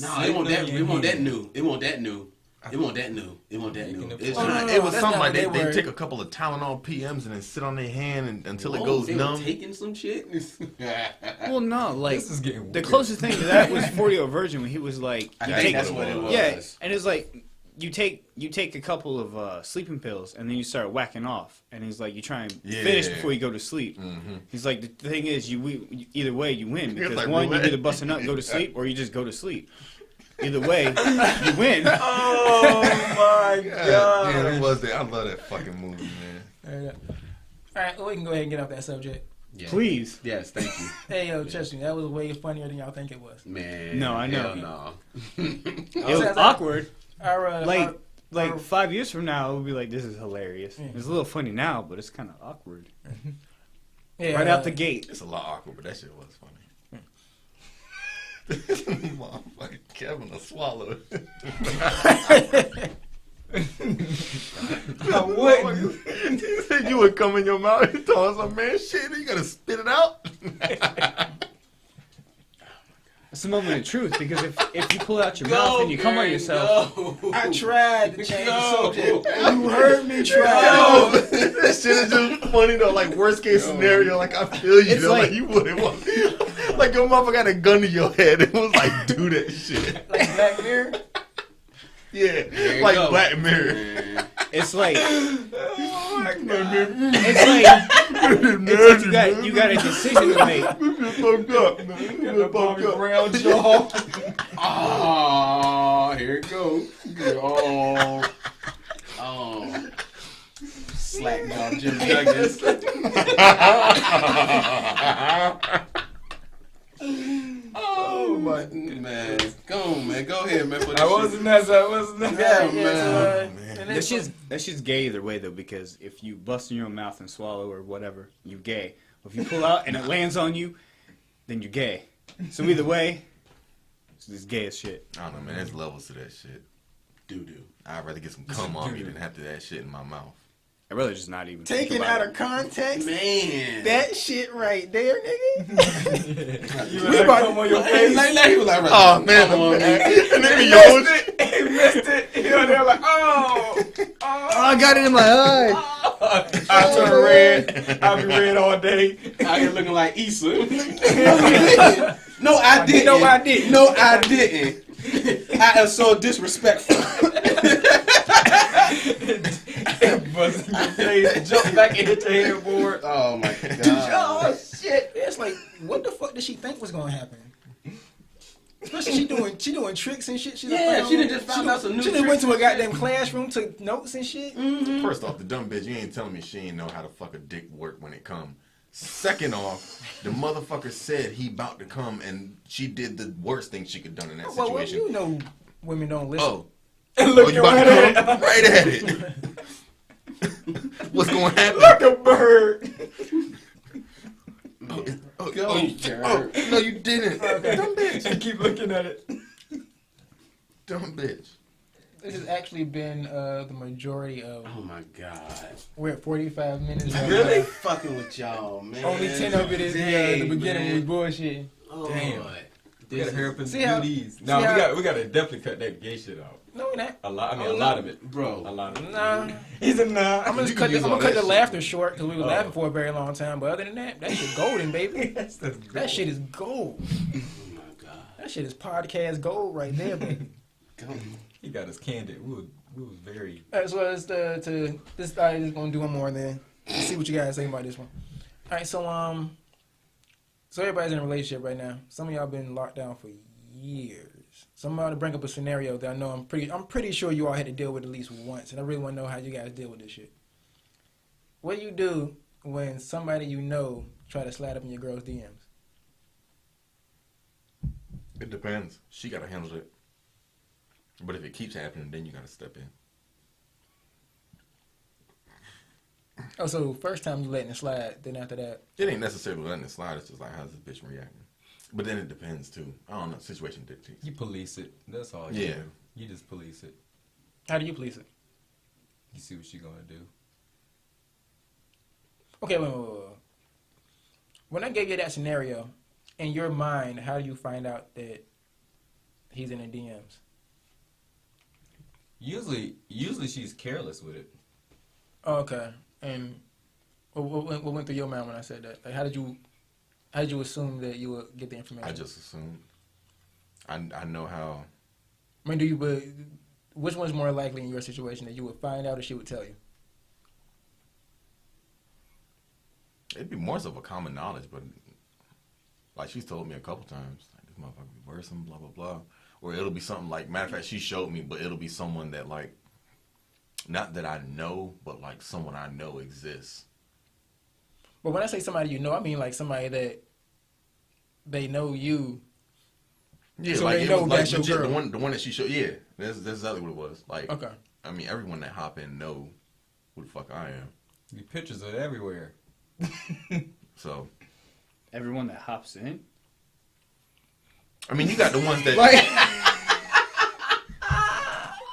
No, it won't that. It won't that new. It won't that new. It won't that new. It won't that new. It's Oh, not. no, It was that's something not like what they were. take a couple of Tylenol PMs and then sit on their hand until it Whoa, goes they were numb. taking some shit. Well, no, like, This is getting the weird. closest thing to that was 40-Year Virgin when he was like, I you think take, that's what it was. yeah, and it's like, you take a couple of sleeping pills and then you start whacking off, and he's like, you try and finish Yeah. before you go to sleep. Mm-hmm. He's like, the thing is, either way you win, because like one, roulette. you either bust a nut and go to sleep, or you just go to sleep. Either way, you win. Oh my god. Yeah, it was that. I love that fucking movie, man. There you go. All right, well, we can go ahead and get off that subject. Yeah. Please. Yes, thank you. Hey, yo, trust me, that was way funnier than y'all think it was. Man. No, I know. Hell no. It was Sounds like- awkward. Our, Like our- 5 years from now, we'll be like, this is hilarious. Yeah. It's a little funny now, but it's kind of awkward. yeah, Right out the gate. It's a lot awkward, but that shit was funny. Motherfucking Kevin will swallow it. I wouldn't. You said you would come in your mouth and tell us some man shit, you gotta spit it out. It's a moment of truth, because if you pull out your mouth and you come on yourself, I tried to change the Go. subject. You heard me try. Yo, that shit is just funny though. Like worst case scenario, like I feel you. It's Though, like, like- you wouldn't want, like your motherfucker got a gun to your head and was like, do that shit. Like Black Mirror. Yeah, There you like go. Black Mirror. Man. it's like you got a decision to make. Fucked up, man. Fucked up. Brown jaw. Oh, here it goes. Oh. Slack jaw Jim Douglas. Oh my man. Go on, man. Go ahead, man. Put I this wasn't that. I wasn't that. Yeah, Yeah, man. and That then- shit's gay either way though, because if you bust in your own mouth and swallow or whatever, you gay. If you pull out and it lands on you, then you're gay. So either way, it's gay as shit. I don't know, man. There's levels to that shit. Doo-doo. I'd rather get some cum on me than have to that shit in my mouth. I'd rather just not even Taken think about out of context, Man. that shit right there, nigga. You would come on your face. Like, he was like, Oh man, come on, man. nigga, yo, He missed it. You know, they're like, oh. Oh, I got it in my eye. I turn red. I'll be red all day. Out here looking like Issa. No, I didn't. No, I didn't. No, I didn't. I am so disrespectful. Bust in your face. Jump back in your headboard. Oh my god. Oh shit! It's like, what the fuck did she think was gonna happen? Especially she doing tricks and shit. Yeah, she done just found out some new She done went tricks to a and goddamn classroom, took notes and shit. First off, the dumb bitch, you ain't telling me she ain't know how to fuck a dick work when it come. Second off, the motherfucker said he about to come and she did the worst thing she could done in that Well, situation. you know, women don't listen. Oh, Look you about right to at come? it. Right at it. What's going to happen? Like a bird. Oh, no, you didn't. Dumb bitch. And keep looking at it. Dumb bitch. This has actually been the majority of. Oh my god. We're at 45 minutes. Really? Fucking with y'all, man. Only 10 of it is the beginning was bullshit. Oh, Damn. We gotta hurry up and See how- do these. see No, how- we gotta definitely cut that gay shit out. No, we're not. A lot. I mean, a lot of it, bro. A lot of it. Nah. He's a nah. I'm gonna You cut can use all the that shit. laughter short because we were Oh. laughing for a very long time. But other than that, that shit golden, baby. That's That shit is gold. Oh my god. That shit is podcast gold right there, baby. He got us candid. We was very. As well as this, I just gonna do one more and then see what you guys think about this one. All right, so everybody's in a relationship right now. Some of y'all been locked down for years. So I'm about to bring up a scenario that I know I'm pretty sure you all had to deal with at least once, and I really want to know how you guys deal with this shit. What do you do when somebody you know try to slide up in your girl's DMs? It depends. She gotta handle it. But if it keeps happening, then you gotta step in. Oh, so first time you letting it slide, then after that, It ain't necessarily letting it slide. It's just like, how's this bitch reacting? But then it depends too. I don't know. Situation dictates. You police it. That's all. You Yeah. do. You just police it. how do you police it? You see what she gonna do. Okay, wait. When I gave you that scenario, in your mind, how do you find out that he's in the DMs? Usually she's careless with it. Oh, okay. And what went through your mind when I said that? Like, how did you assume that you would get the information? I just assumed. I know how. I mean, which one's more likely in your situation that you would find out or she would tell you? It'd be more so of a common knowledge, but like she's told me a couple times, like this motherfucker be worse and blah blah blah. Or it'll be something like, matter of fact, she showed me, but it'll be someone that like, not that I know, but like someone I know exists. But when I say somebody you know, I mean like somebody that they know you. Yeah, So like they it know was like that's your legit, girl. the one that she showed. Yeah, that's exactly what it was. Like, Okay. I mean, everyone that hop in know who the fuck I am. The pictures are everywhere. So, Everyone that hops in. I mean, you got the ones that.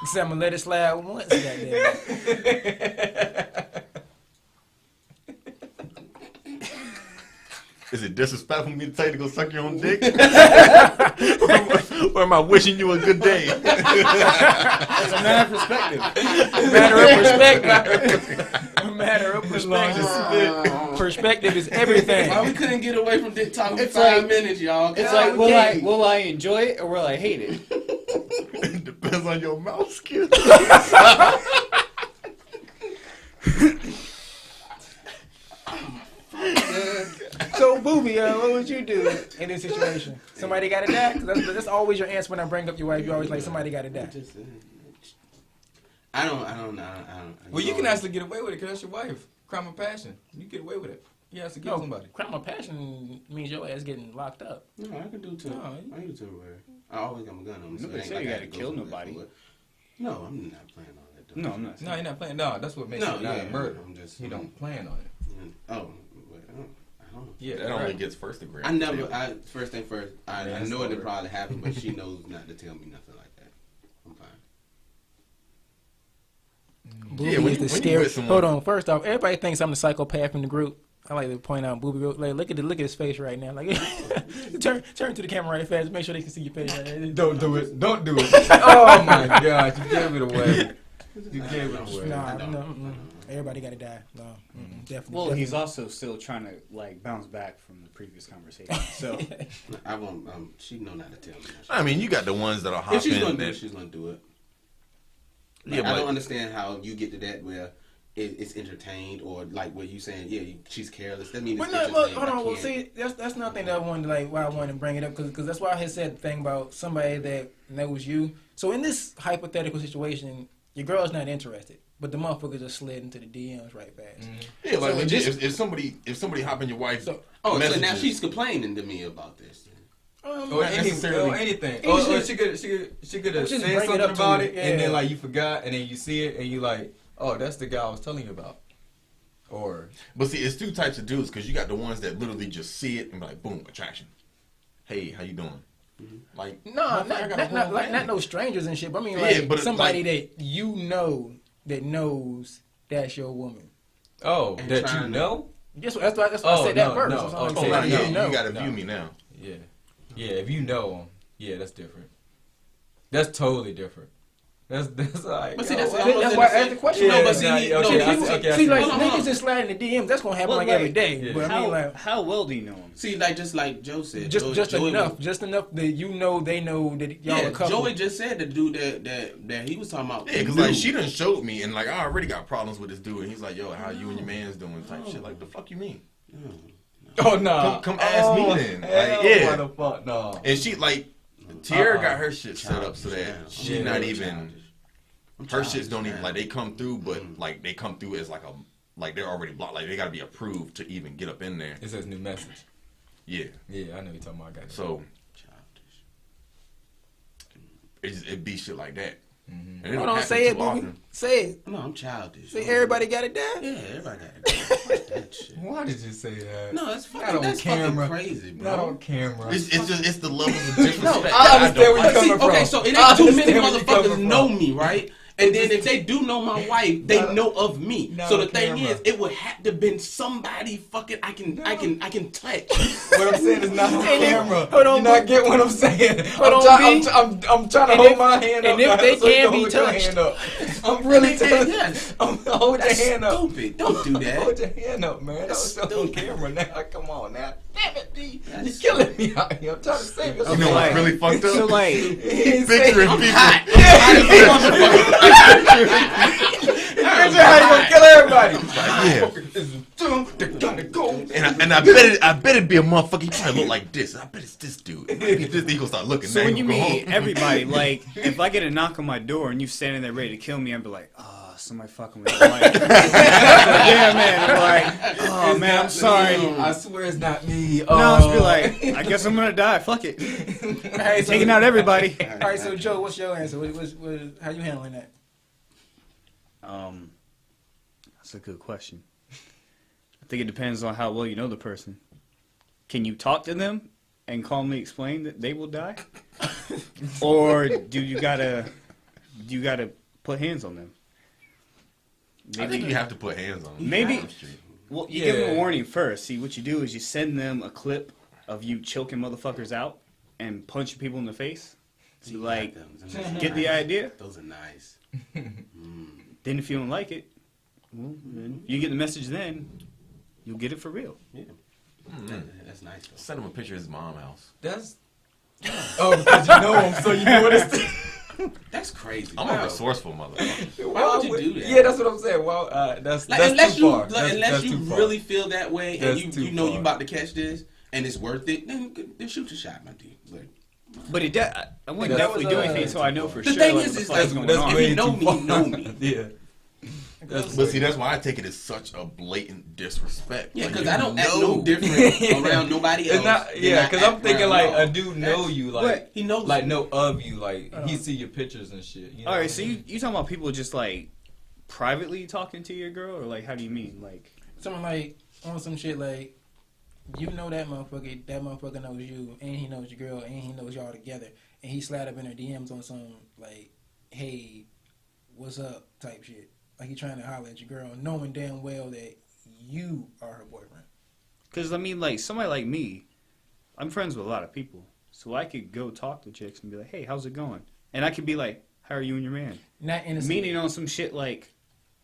You said I'm gonna let it slide once, goddamn. Is it disrespectful for me to tell you to go suck your own dick? Or am I wishing you a good day? That's a matter of perspective. Matter of perspective. A matter of perspective. Perspective is everything. Why we couldn't get away from dick talking for It's 5 like- minutes, y'all? It's God, like, will I enjoy it or will I hate it? It depends on your mouth skill. So, Booby, what would you do in this situation? Somebody got to die? 'Cause that's always your answer when I bring up your wife. You always like somebody got to die. I don't. Well, you can actually get away with it because that's your wife. Crime of passion. You get away with it. You have to kill No, somebody. crime of passion means your ass getting locked up. No, I can do too. No, I can do too. I always got my gun on me. So Nobody it ain't said like you I gotta had to kill go nobody. for it. No, I'm not playing all that. No, I'm not. No, you're not playing. No, that's what makes it not a murder. I'm just. You don't plan on it. Oh, well, I don't know. Yeah, That only gets first degree. I never. First thing first. I know it Manslaughter. would probably happen, but she knows not to tell me nothing like that. I'm fine. Booby Yeah, when is you- the when you scary. with someone- Hold on. First off, everybody thinks I'm the psychopath in the group. I like to point out, Booby. Like, look at his face right now. Like, turn to the camera right fast. Make sure they can see your face. Right there. Don't do it. Don't do it. Oh my God, you gave it away. You gave it away. Nah, no. Everybody got to die. No, definitely. Well, he's definitely. also still trying to like bounce back from the previous conversation. So I won't. She know not to tell me. I mean, you got the ones that'll hop If she's in. gonna do that- it, she's gonna do it. Yeah, Like, I but- don't understand how you get to that where it's entertained or like where you saying she's careless. That means Well, it's no, well, entertained. hold on. I Well, can't- see, that's nothing that I wanted, like, why I wanted to bring it up, because that's why I had said the thing about somebody that knows you. So in this hypothetical situation, your girl's not interested, but the motherfucker just slid into the DMs right fast. Yeah, like So legit, just- if somebody hop in your wife, So- Oh, so now messages- she's complaining to me about this. Or Not necessarily- anything. Even Or she- she could have just said bring it something up to about you, it, and yeah. then like you forgot, and then you see it, and you like, oh, that's the guy I was telling you about. Or But see, it's two types of dudes because you got the ones that literally just see it and be like, boom, attraction. Hey, how you doing? Like, No, not no strangers and shit. But I mean, like but somebody like, that you know that knows that's your woman. Oh, And that trying you to- know? That's why I said that first. That's all I'm saying. oh, Like, yeah, you know. you gotta view me now. Yeah. Yeah, if you know them, yeah, that's different. That's totally different. That's like. But see, yo, that's why I asked the question. Yeah, No, but see, okay, no, I people- see, okay, I See, see. like Hold on. niggas just sliding the DMs. That's gonna happen But, like like, every day. yeah. But I mean, like how well do you know him? See, like Joe said, just Joey enough, just enough that you know they know that y'all Yeah, a couple. Joey just said the dude that he was talking about. Yeah, because like she done showed me, and like I already got problems with this dude, and he's like, "Yo, how you and your man's doing?" Type shit. Like, the fuck you mean? Oh, no. Come ask me then. Like, yeah. What the fuck? No. And she like, Tierra got her shit set up so that Childish, she's yeah. not I'm even. childish. I'm Her shits childish, don't even man. like they come through, but like they come through as like they're already blocked. Like they gotta be approved to even get up in there. It says new message. Yeah. Yeah, I know you're talking about. I got it. So Childish. it be shit like that. Mhm. And it Hold don't on, happen say it, too boo. often. Say it. No, I'm childish. Say everybody got it down. Yeah, everybody got it. Fuck that shit. Why did you say that? No, that's Not fucking, on that's camera. fucking crazy, bro. Not on camera. It's just it's the levels of disrespect. I understand where you're See, coming from. okay, so it I ain't too many understand where you're coming motherfuckers from. know me, right? And then if they do know my wife, they know of me. Not So the on thing camera. is, it would have to been somebody fucking I can touch. What I'm saying is not on And if- camera. hold on, You not B. get what I'm saying. Hold on, B. I'm trying to And hold if- my hand up. and if they so you can be hold your touched. hand up. I'm really telling you. Yes. Hold That's your hand up. stupid. Don't do that. Hold your hand up, man. That's That's on stupid. camera now. Come on now. Damn it, D. You're That's killing me out here. I'm trying to save you. You know what's really fucked up? So like, Picturing people. Picture how you gonna kill everybody. And I bet it'd be a motherfucker. He probably look like this. I bet it's this dude. This he gonna start looking. so now when he you gonna go meet home. everybody, like, if I get a knock on my door and you standing there ready to kill me, I'd be like, oh, somebody fucking with me. Like, yeah, man. I'm like, oh man, I'm sorry. I swear it's not me. No, I'll just be like, I guess I'm gonna die. Fuck it. Hey, so, Taking out everybody. all right, so Joe, what's your answer? How you handling that? That's a good question. I think it depends on how well you know the person. Can you talk to them and calmly explain that they will die, or do you gotta put hands on them? I think you have to put hands on him. Maybe- That's true. Well, you give them Yeah. a warning first. See, what you do is you send them a clip of you choking motherfuckers out and punching people in the face. So, like, get the idea. Those are nice. Then if you don't like it, well, then you get the message. Then you'll get it for real. Yeah. That's nice. Though. Send him a picture of his mom's house. That's. Oh, because you know him, so you know what it's. That's crazy. I'm a resourceful motherfucker. Why would you do that? Yeah, that's what I'm saying. Well, that's Like, that's unless too you far. unless you too far. really feel that way That's and too you know you far. about to catch this and it's worth it, then shoot your shot, my dude. Like, But I wouldn't That definitely was, do anything until I know for The sure. thing like, is, what is the fuck's that's- going That's on. If you way know too me, far. you know me. Yeah. That's But see, that's why I take it as such a blatant disrespect. Yeah, Like, because you I don't act know. no different around nobody else. It's not, than yeah, I because I'm act thinking around like y'all. a dude know you, like He knows like me. know of you, like he see your pictures and shit. You know All what I right, so mean? you talking about people just like privately talking to your girl, or like how do you mean? Like, Someone like on some shit like you know that motherfucker knows you, and he knows your girl, and he knows y'all together, and he slide up in her DMs on some like, hey, what's up type shit. Like he trying to holler at your girl, knowing damn well that you are her boyfriend. because I mean, like somebody like me, I'm friends with a lot of people, so I could go talk to chicks and be like, hey, how's it going? And I could be like, how are you and your man? Not innocent. Meaning on some shit like,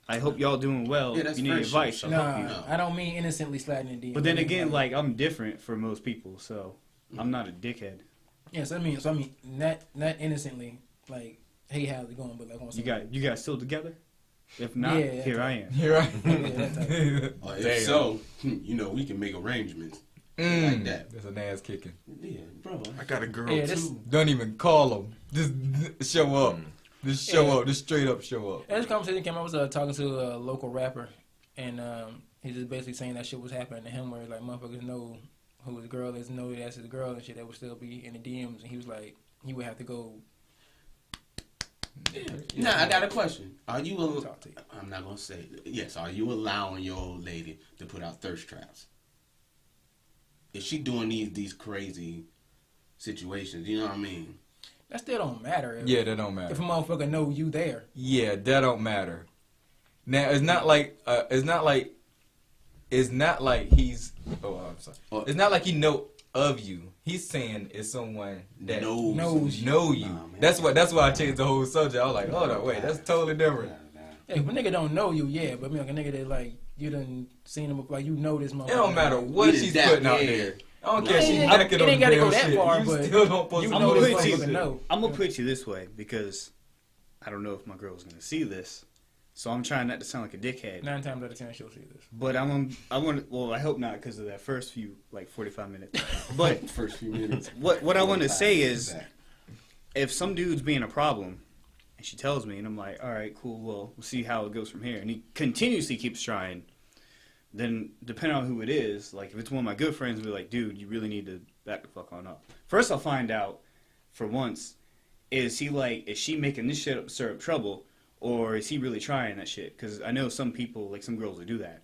I hope y'all doing well. Yeah, that's You need friendship. advice. I'll help you. Nah, I don't mean innocently sliding in DMs. But then I mean, again, like I'm different for most people, so Mm-hmm. I'm not a dickhead. yes, I mean not innocently like, hey, how's it going? But like on some You guys still together? If not, Yeah, here I am. You're right. yeah, that type. If Damn. so, you know we can make arrangements like that. That's an ass kicking. Yeah, brother. I got a girl Yeah, this- too. Don't even call them. Just show up. Just show Yeah. up. Just straight up show up. This conversation came. I was talking to a local rapper, and he's just basically saying that shit was happening to him, where like motherfuckers know who his girl is, know that's his girl and shit. That would still be in the DMs, and he was like, he would have to go Now I got a question. Are you? talk to you. I'm not gonna say yes. Are you allowing your old lady to put out thirst traps? Is she doing these crazy situations. You know what I mean? That still don't matter. Yeah, that don't matter. If a motherfucker know you there. Yeah, that don't matter. Now it's not like he's. Oh, I'm sorry. It's not like he know of you. He's saying it's someone that knows know you. Nah, man. That's why I changed the whole subject. I was like, hold on, wait, that's totally different. Hey, if a nigga don't know you, yeah, but I mean, like a nigga that like you done seen him, like you know this motherfucker. It don't matter what she's putting out there. I don't care if she's naked on the gotta damn go that shit. far, You but still don't post you it. know this put you- motherfucker know. I'm gonna put you this way because I don't know if my girl's gonna see this, so I'm trying not to sound like a dickhead. 9 times out of 10 she'll see this. But I want. Well, I hope not because of that first few 45 minutes. But First few minutes. what I want to say is, Exactly. if some dude's being a problem, and she tells me, and I'm like, all right, cool, well, we'll see how it goes from here, and he continuously keeps trying, then depending on who it is, like if it's one of my good friends, I'll be like, dude, you really need to back the fuck on up. First, I'll find out, for once, is she making this shit up to stir up trouble, or is he really trying that shit? Because I know some people, like some girls, would do that.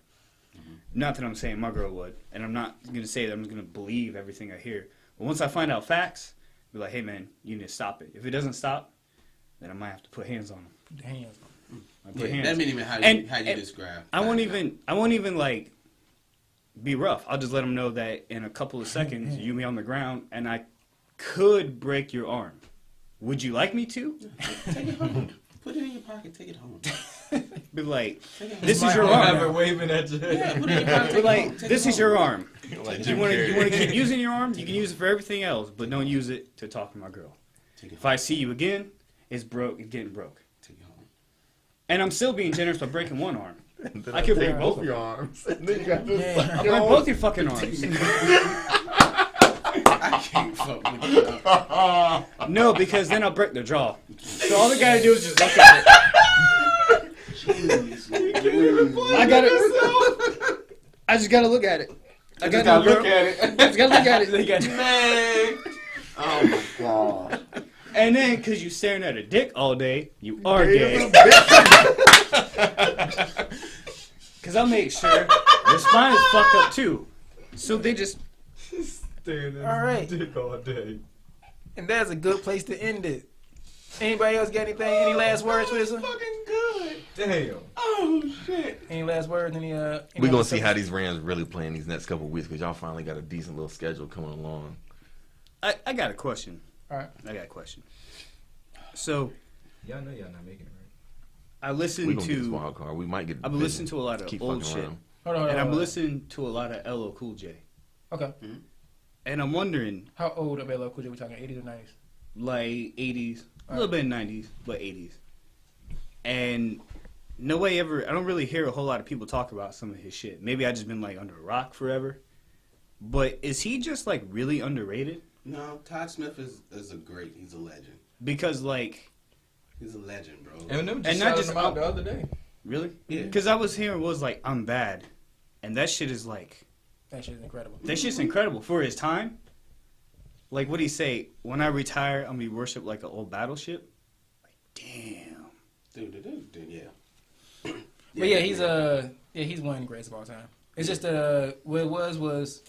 Mm-hmm. Not that I'm saying my girl would, and I'm not going to say that I'm going to believe everything I hear. But once I find out facts, I'll be like, hey man, you need to stop it. If it doesn't stop, then I might have to put hands on him. Put the hands on. I put hands. That mean even how you And describe. I won't even like be rough. I'll just let them know that in a couple of seconds, you me on the ground, and I could break your arm. Would you like me to? Take it home. Put it in your pocket. Take it home. Be like, Take it this home. is your I have it arm. waving at you. Yeah, put it in your pocket. Be Take it home. like, Take this it is home. your arm. Like You Jim want Carrey. to keep using your arm? You can use it for everything else, but don't use it to talk to my girl. Take it If I see you again, it's broke. It's getting broke. Take it home. And I'm still being generous by breaking one arm. And then I could break take both of your arms. And then you got this. Yeah. Like, I'll your break arms. both your fucking arms. I can't fuck with you. No, because then I'll break the jaw. So all the gotta do is just look at it. I gotta. I just gotta look at it. I gotta look at it. I just gotta look at it. Man. Oh my god. And then, because you staring at a dick all day, you are gay. Because I'll make sure the spine is fucked up too. So they just. All right. Dick all day. And that's a good place to end it. Anybody else got anything? Any last words for this one? Fucking good. Damn. Oh shit. Any last words? Any We're gonna see how these Rams really play in these next couple of weeks because y'all finally got a decent little schedule coming along. I got a question. All right. I got a question. So Y'all know y'all not making it right. I We listened gonna get this to. wild card. We might get. I've been listening to a lot of Keep old fucking shit, around. Hold on. and I'm listening to a lot of LL Cool J. Okay. And I'm wondering, How old of LL Cool J we talking? 80s or 90s? like 80s, a little bit in 90s, but 80s. And no way ever, I don't really hear a whole lot of people talk about some of his shit. Maybe I just been like under a rock forever. But is he just like really underrated? No, Todd Smith is a great. He's a legend. Because like, He's a legend, bro. Eminem just And not shouted just him out the other day. really? Yeah. Because I was hearing was like, I'm bad. And that shit is like, That shit is incredible. that shit's incredible for his time. Like, what'd he say? When I retire, I'm gonna be worshipped like an old battleship. Like, damn. Dude, yeah. But yeah, he's one of the greatest of all time. It's just what it was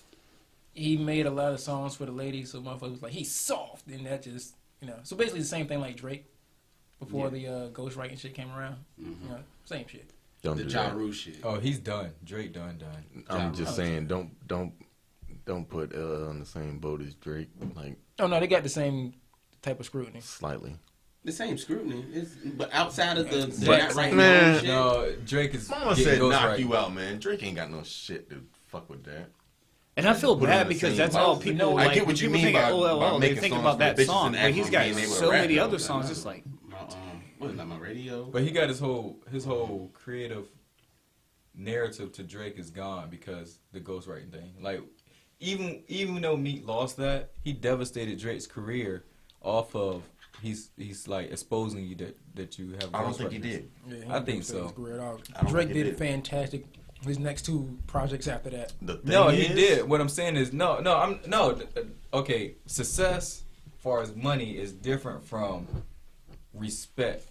he made a lot of songs for the ladies, so motherfuckers was like, he's soft, and that just, so basically the same thing like Drake before the ghostwriting shit came around. Same shit. Don't The do Ja that. Rule shit. Oh, he's done. Drake done. I'm just saying, don't put on the same boat as Drake. Like Oh no, they got the same type of scrutiny. slightly. The same scrutiny, but outside of the But, not writing man, shit. No, Drake is Mama getting said ghost knock right. you out, man. Drake ain't got no shit to fuck with that. And I feel Put it bad in the because same that's box. all people I like. get what you people mean think by- OLL, by they making think songs about for that bitches song, and but acting he's like got being able to so rap, many though. other songs. It's like, What is that? My radio. But he got his whole creative narrative to Drake is gone because the ghostwriting thing. Like even though Meek lost that, he devastated Drake's career off of he's like exposing you that you have. I don't think he ghostwriters. did. Yeah, he I think didn't so. his career at all. I don't Drake think he did it did. fantastic. His next two projects after that. The thing No, he is- did. What I'm saying is okay. Success, as far as money, is different from respect.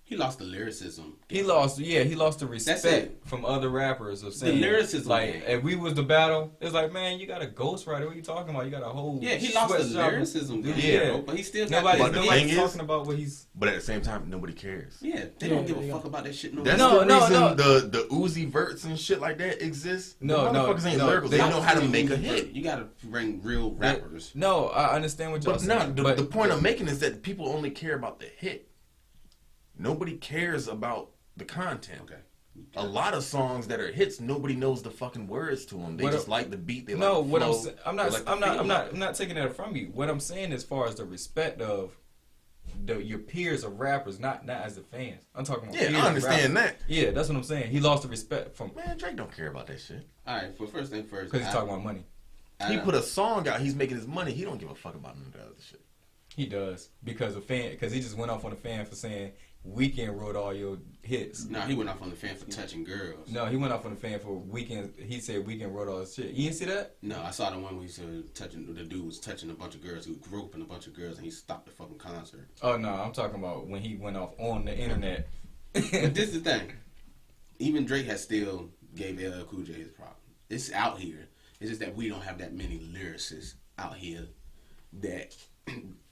He lost the lyricism. He lost the That's respect it. from other rappers of saying lyricism, like man. if we was the battle, it's like, man, you got a ghostwriter. What are you talking about? You got a whole Yeah, he lost the sweatshop. lyricism. Yeah. Bro, but he still Nobody's got the the thing nobody's is- talking about what he's. But at the same time, nobody cares. Yeah, they Yeah, don't give a yeah. fuck about that shit no That's more. No, the no, reason the Uzi verts and shit like that exists. No, the no, motherfuckers ain't no, lyrical. they They don't know how to You make a gotta- hit. You gotta bring real rappers. No, I understand what y'all But saying. no, the point I'm making is that people only care about the hit. Nobody cares about the content. Okay. A lot of songs that are hits, nobody knows the fucking words to them. They What just a- like the beat. They No, like the what flow, I'm they like the feel. I'm not taking that from you. What I'm saying as far as the respect of your peers of rappers, not as the fans. I'm talking about Yeah, peers I of understand rappers. that. Yeah, that's what I'm saying. He lost the respect from Man, Drake don't care about that shit. All right. For first thing first, because he's talking about money. He put a song out. He's making his money. He don't give a fuck about none of the other shit. He does because he just went off on the fan for saying Weekend wrote all your hits. No, he went off on the fan for touching girls. No, he went off on the fan for Weekend. He said Weekend wrote all his shit. You didn't see that? No, I saw the one where he said the dude was touching a bunch of girls. He was groping a bunch of girls, and he stopped the fucking concert. Oh no, I'm talking about when he went off on the internet. But this is the thing. Even Drake has still gave LL Cool J his problem. It's out here. It's just that we don't have that many lyricists out here that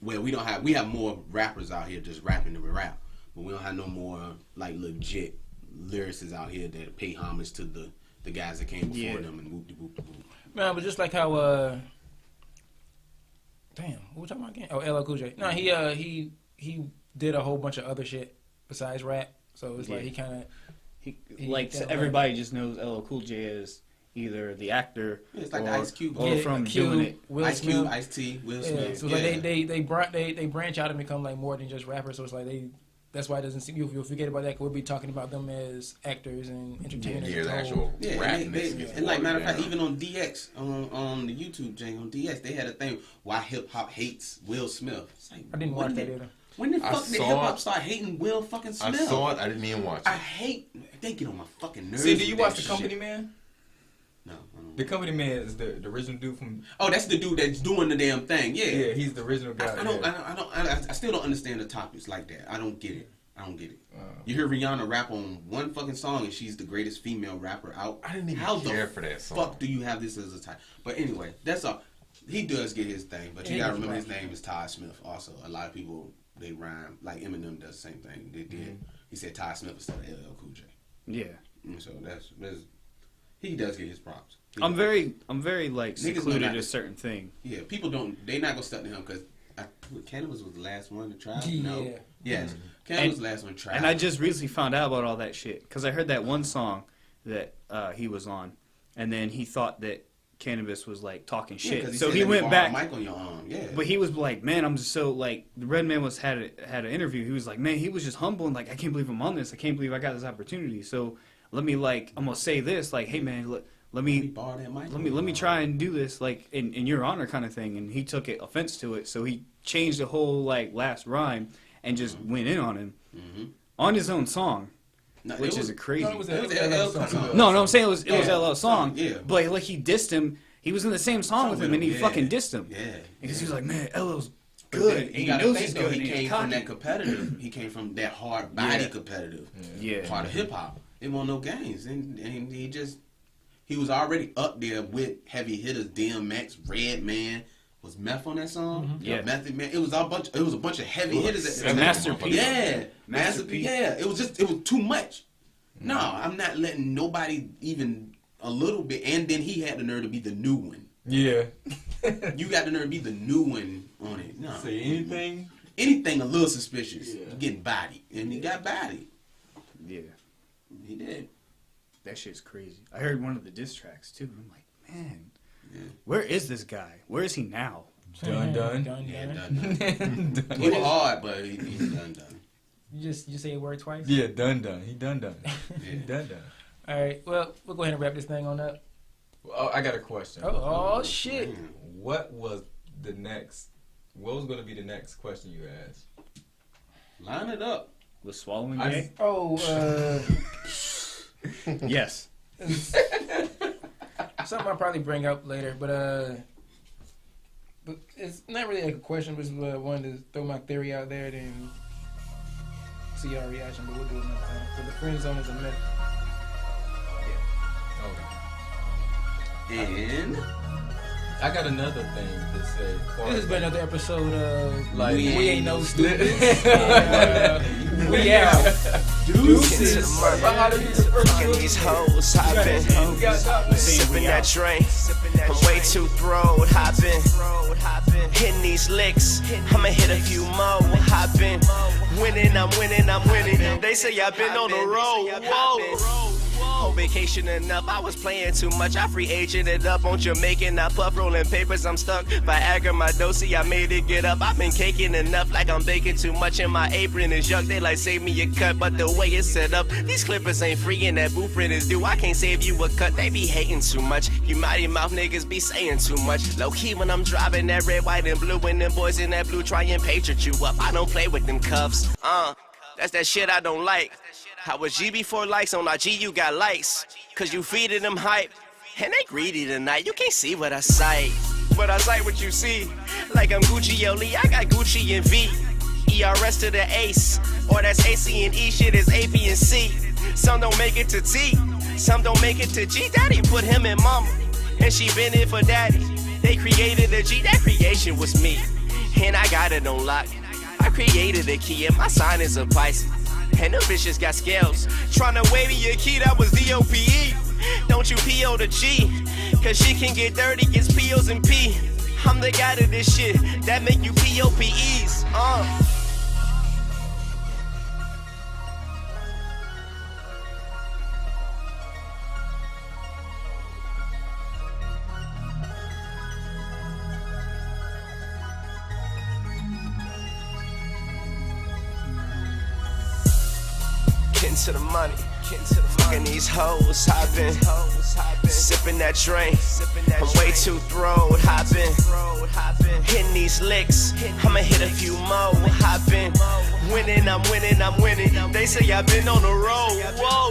well, we have more rappers out here just rapping to rap. But we don't have no more like legit lyricists out here that pay homage to the guys that came before them and whoop de whoop de whoop. Man, but just like how damn, what we talking about again? Oh, LL Cool J. No, he did a whole bunch of other shit besides rap. So it's like he kind of He kinda everybody just knows LL Cool J as either the actor Yeah, it's like or, the Ice Cube. or from doing it. Will Ice Smith. Cube, Ice T, Will Yeah, Smith. so like they branch out and become like more than just rappers. So it's like that's why it doesn't seem you'll forget about that. 'Cause we'll be talking about them as actors and entertainers. Yeah, the as a actual whole. Yeah, rap. and like matter of fact, even on DX on the YouTube channel on DX, they had a thing why hip hop hates Will Smith. It's like, I didn't watch when that did- either. When the I fuck did saw hip hop it. start hating Will fucking Smith? I saw it. I didn't even watch I it. hate. They get on my fucking nerves. See, do you with watch that the Company shit. Man? No. I don't. The Company Man is the original dude from. Oh, that's the dude that's doing the damn thing. Yeah. Yeah, he's the original guy. I still don't understand the topics like that. I don't get it. You hear Rihanna rap on one fucking song and she's the greatest female rapper out. I didn't even How care the for that song. fuck do you have this as a type? But anyway, that's all. He does get his thing, but you Yeah, gotta he remember gets his name is Todd Smith. Also, a lot of people they rhyme like Eminem does the same thing. They did. He said Todd Smith instead of LL Cool J. Yeah. And so that's he does get his props. I'm very like Niggas know secluded not- a certain thing. Yeah, people don't. They not gonna step to him because Cannabis was the last one to try. Yeah. No. Yes, Cannabis was the last one to try. And I just recently found out about all that shit because I heard that one song that he was on, and then he thought that Cannabis was like talking shit. 'cause So said he that went borrowed back. a mic on your arm. Yeah, But he was like, man, I'm just so like the Redman had an interview. He was like, man, he was just humble and like, I can't believe I'm on this. I can't believe I got this opportunity. So let me I'm gonna say this like, hey man, let He me borrowed that mic. let me try and do this like in your honor kind of thing. And he took offense to it, so he changed the whole like last rhyme and just went in on him on his own song, No, which it is was- crazy. No, it was It was LL LL song. song. No, I'm saying it was Yeah. LL song. Yeah. But like he dissed him. He was in the same song with him, and he yeah. fucking dissed him. Yeah, Because he was like, man, LL's But good. then and You he gotta knows think he's though. good. He and he's came from cocky. that competitive. He came from that hard body Yeah. competitive Yeah. part of hip hop. It wasn't no games, and he was already up there with heavy hitters. DMX, Redman. Was Meth on that song? Yeah. Method Man. It was a bunch of heavy hitters. At the And time. Master P. Yeah, Master Master P. P. Yeah, it was too much. No, I'm not letting nobody even a little bit. And then he had the nerve to be the new one. Yeah. You got the nerve to be the new one on it. No, Say anything. anything a little suspicious. Yeah. You getting bodied, and he got bodied. Yeah. He did. That shit's crazy. I heard one of the diss tracks too. And I'm like, man, Yeah. where is this guy? Where is he now? Done. Yeah, done. done. He was hard, but he's done. You say a word twice. Yeah, done. He done. He Yeah. done. All right. Well, we'll go ahead and wrap this thing on up. Oh, I got a question. Oh shit. Man. What was going to be the next question you asked? Line it up. Was swallowing I- gay? Oh, Yes. something I'll probably bring up later, but it's not really like a question, but I wanted to throw my theory out there. Then see y'all reaction, but we'll do it another time. So the friend zone is a myth. And I got another thing to say. This has been another episode of Like, We Ain't No Stupid. We We out. Deuces. Fucking these hoes, hopping, sipping that drink. I'm way too throwed, hopping, hitting these licks. I'ma hit a few more, hopping. Winning, I'm winning, I'm winning. They say I've been on the road. Whoa. Whole vacation enough, I was playing too much. I free agented up on Jamaican. I puff rolling papers, I'm stuck. Viagra, my dosey, I made it get up. I've been caking enough, like I'm baking too much. And my apron is yuck. They like save me a cut, but the way it's set up, these clippers ain't free and that blueprint is due. I can't save you a cut. They be hating too much. You mighty mouth niggas be saying too much. Low key when I'm driving that red, white, and blue, and them boys in that blue try and patriot you up. I don't play with them cuffs. That's that shit I don't like. I was G before likes, on IG you got likes. Cause you feeding them hype, and they greedy tonight. You can't see what I sight, but I sight what you see. Like I'm Gucci Oli, I got Gucci and V. ERS to the ace, or that's AC and E, shit is AP and C. Some don't make it to T, some don't make it to G. Daddy put him in mama, and she been in for daddy. They created a G, that creation was me. And I got it on lock. I created a key, and my sign is a Pisces. And them bitches got scales. Tryna wave me a key, that was DOPE. Don't you PO the G, cause she can get dirty, gets POs and P. I'm the guy to this shit, that make you POPEs. Getting to the money, fucking these hoes, hopping, sipping that drink. I'm way too throwed, hopping, hitting these licks. I'ma hit a few more, hopping. Winning, I'm winning, I'm winning. They say I've been on the road. Whoa.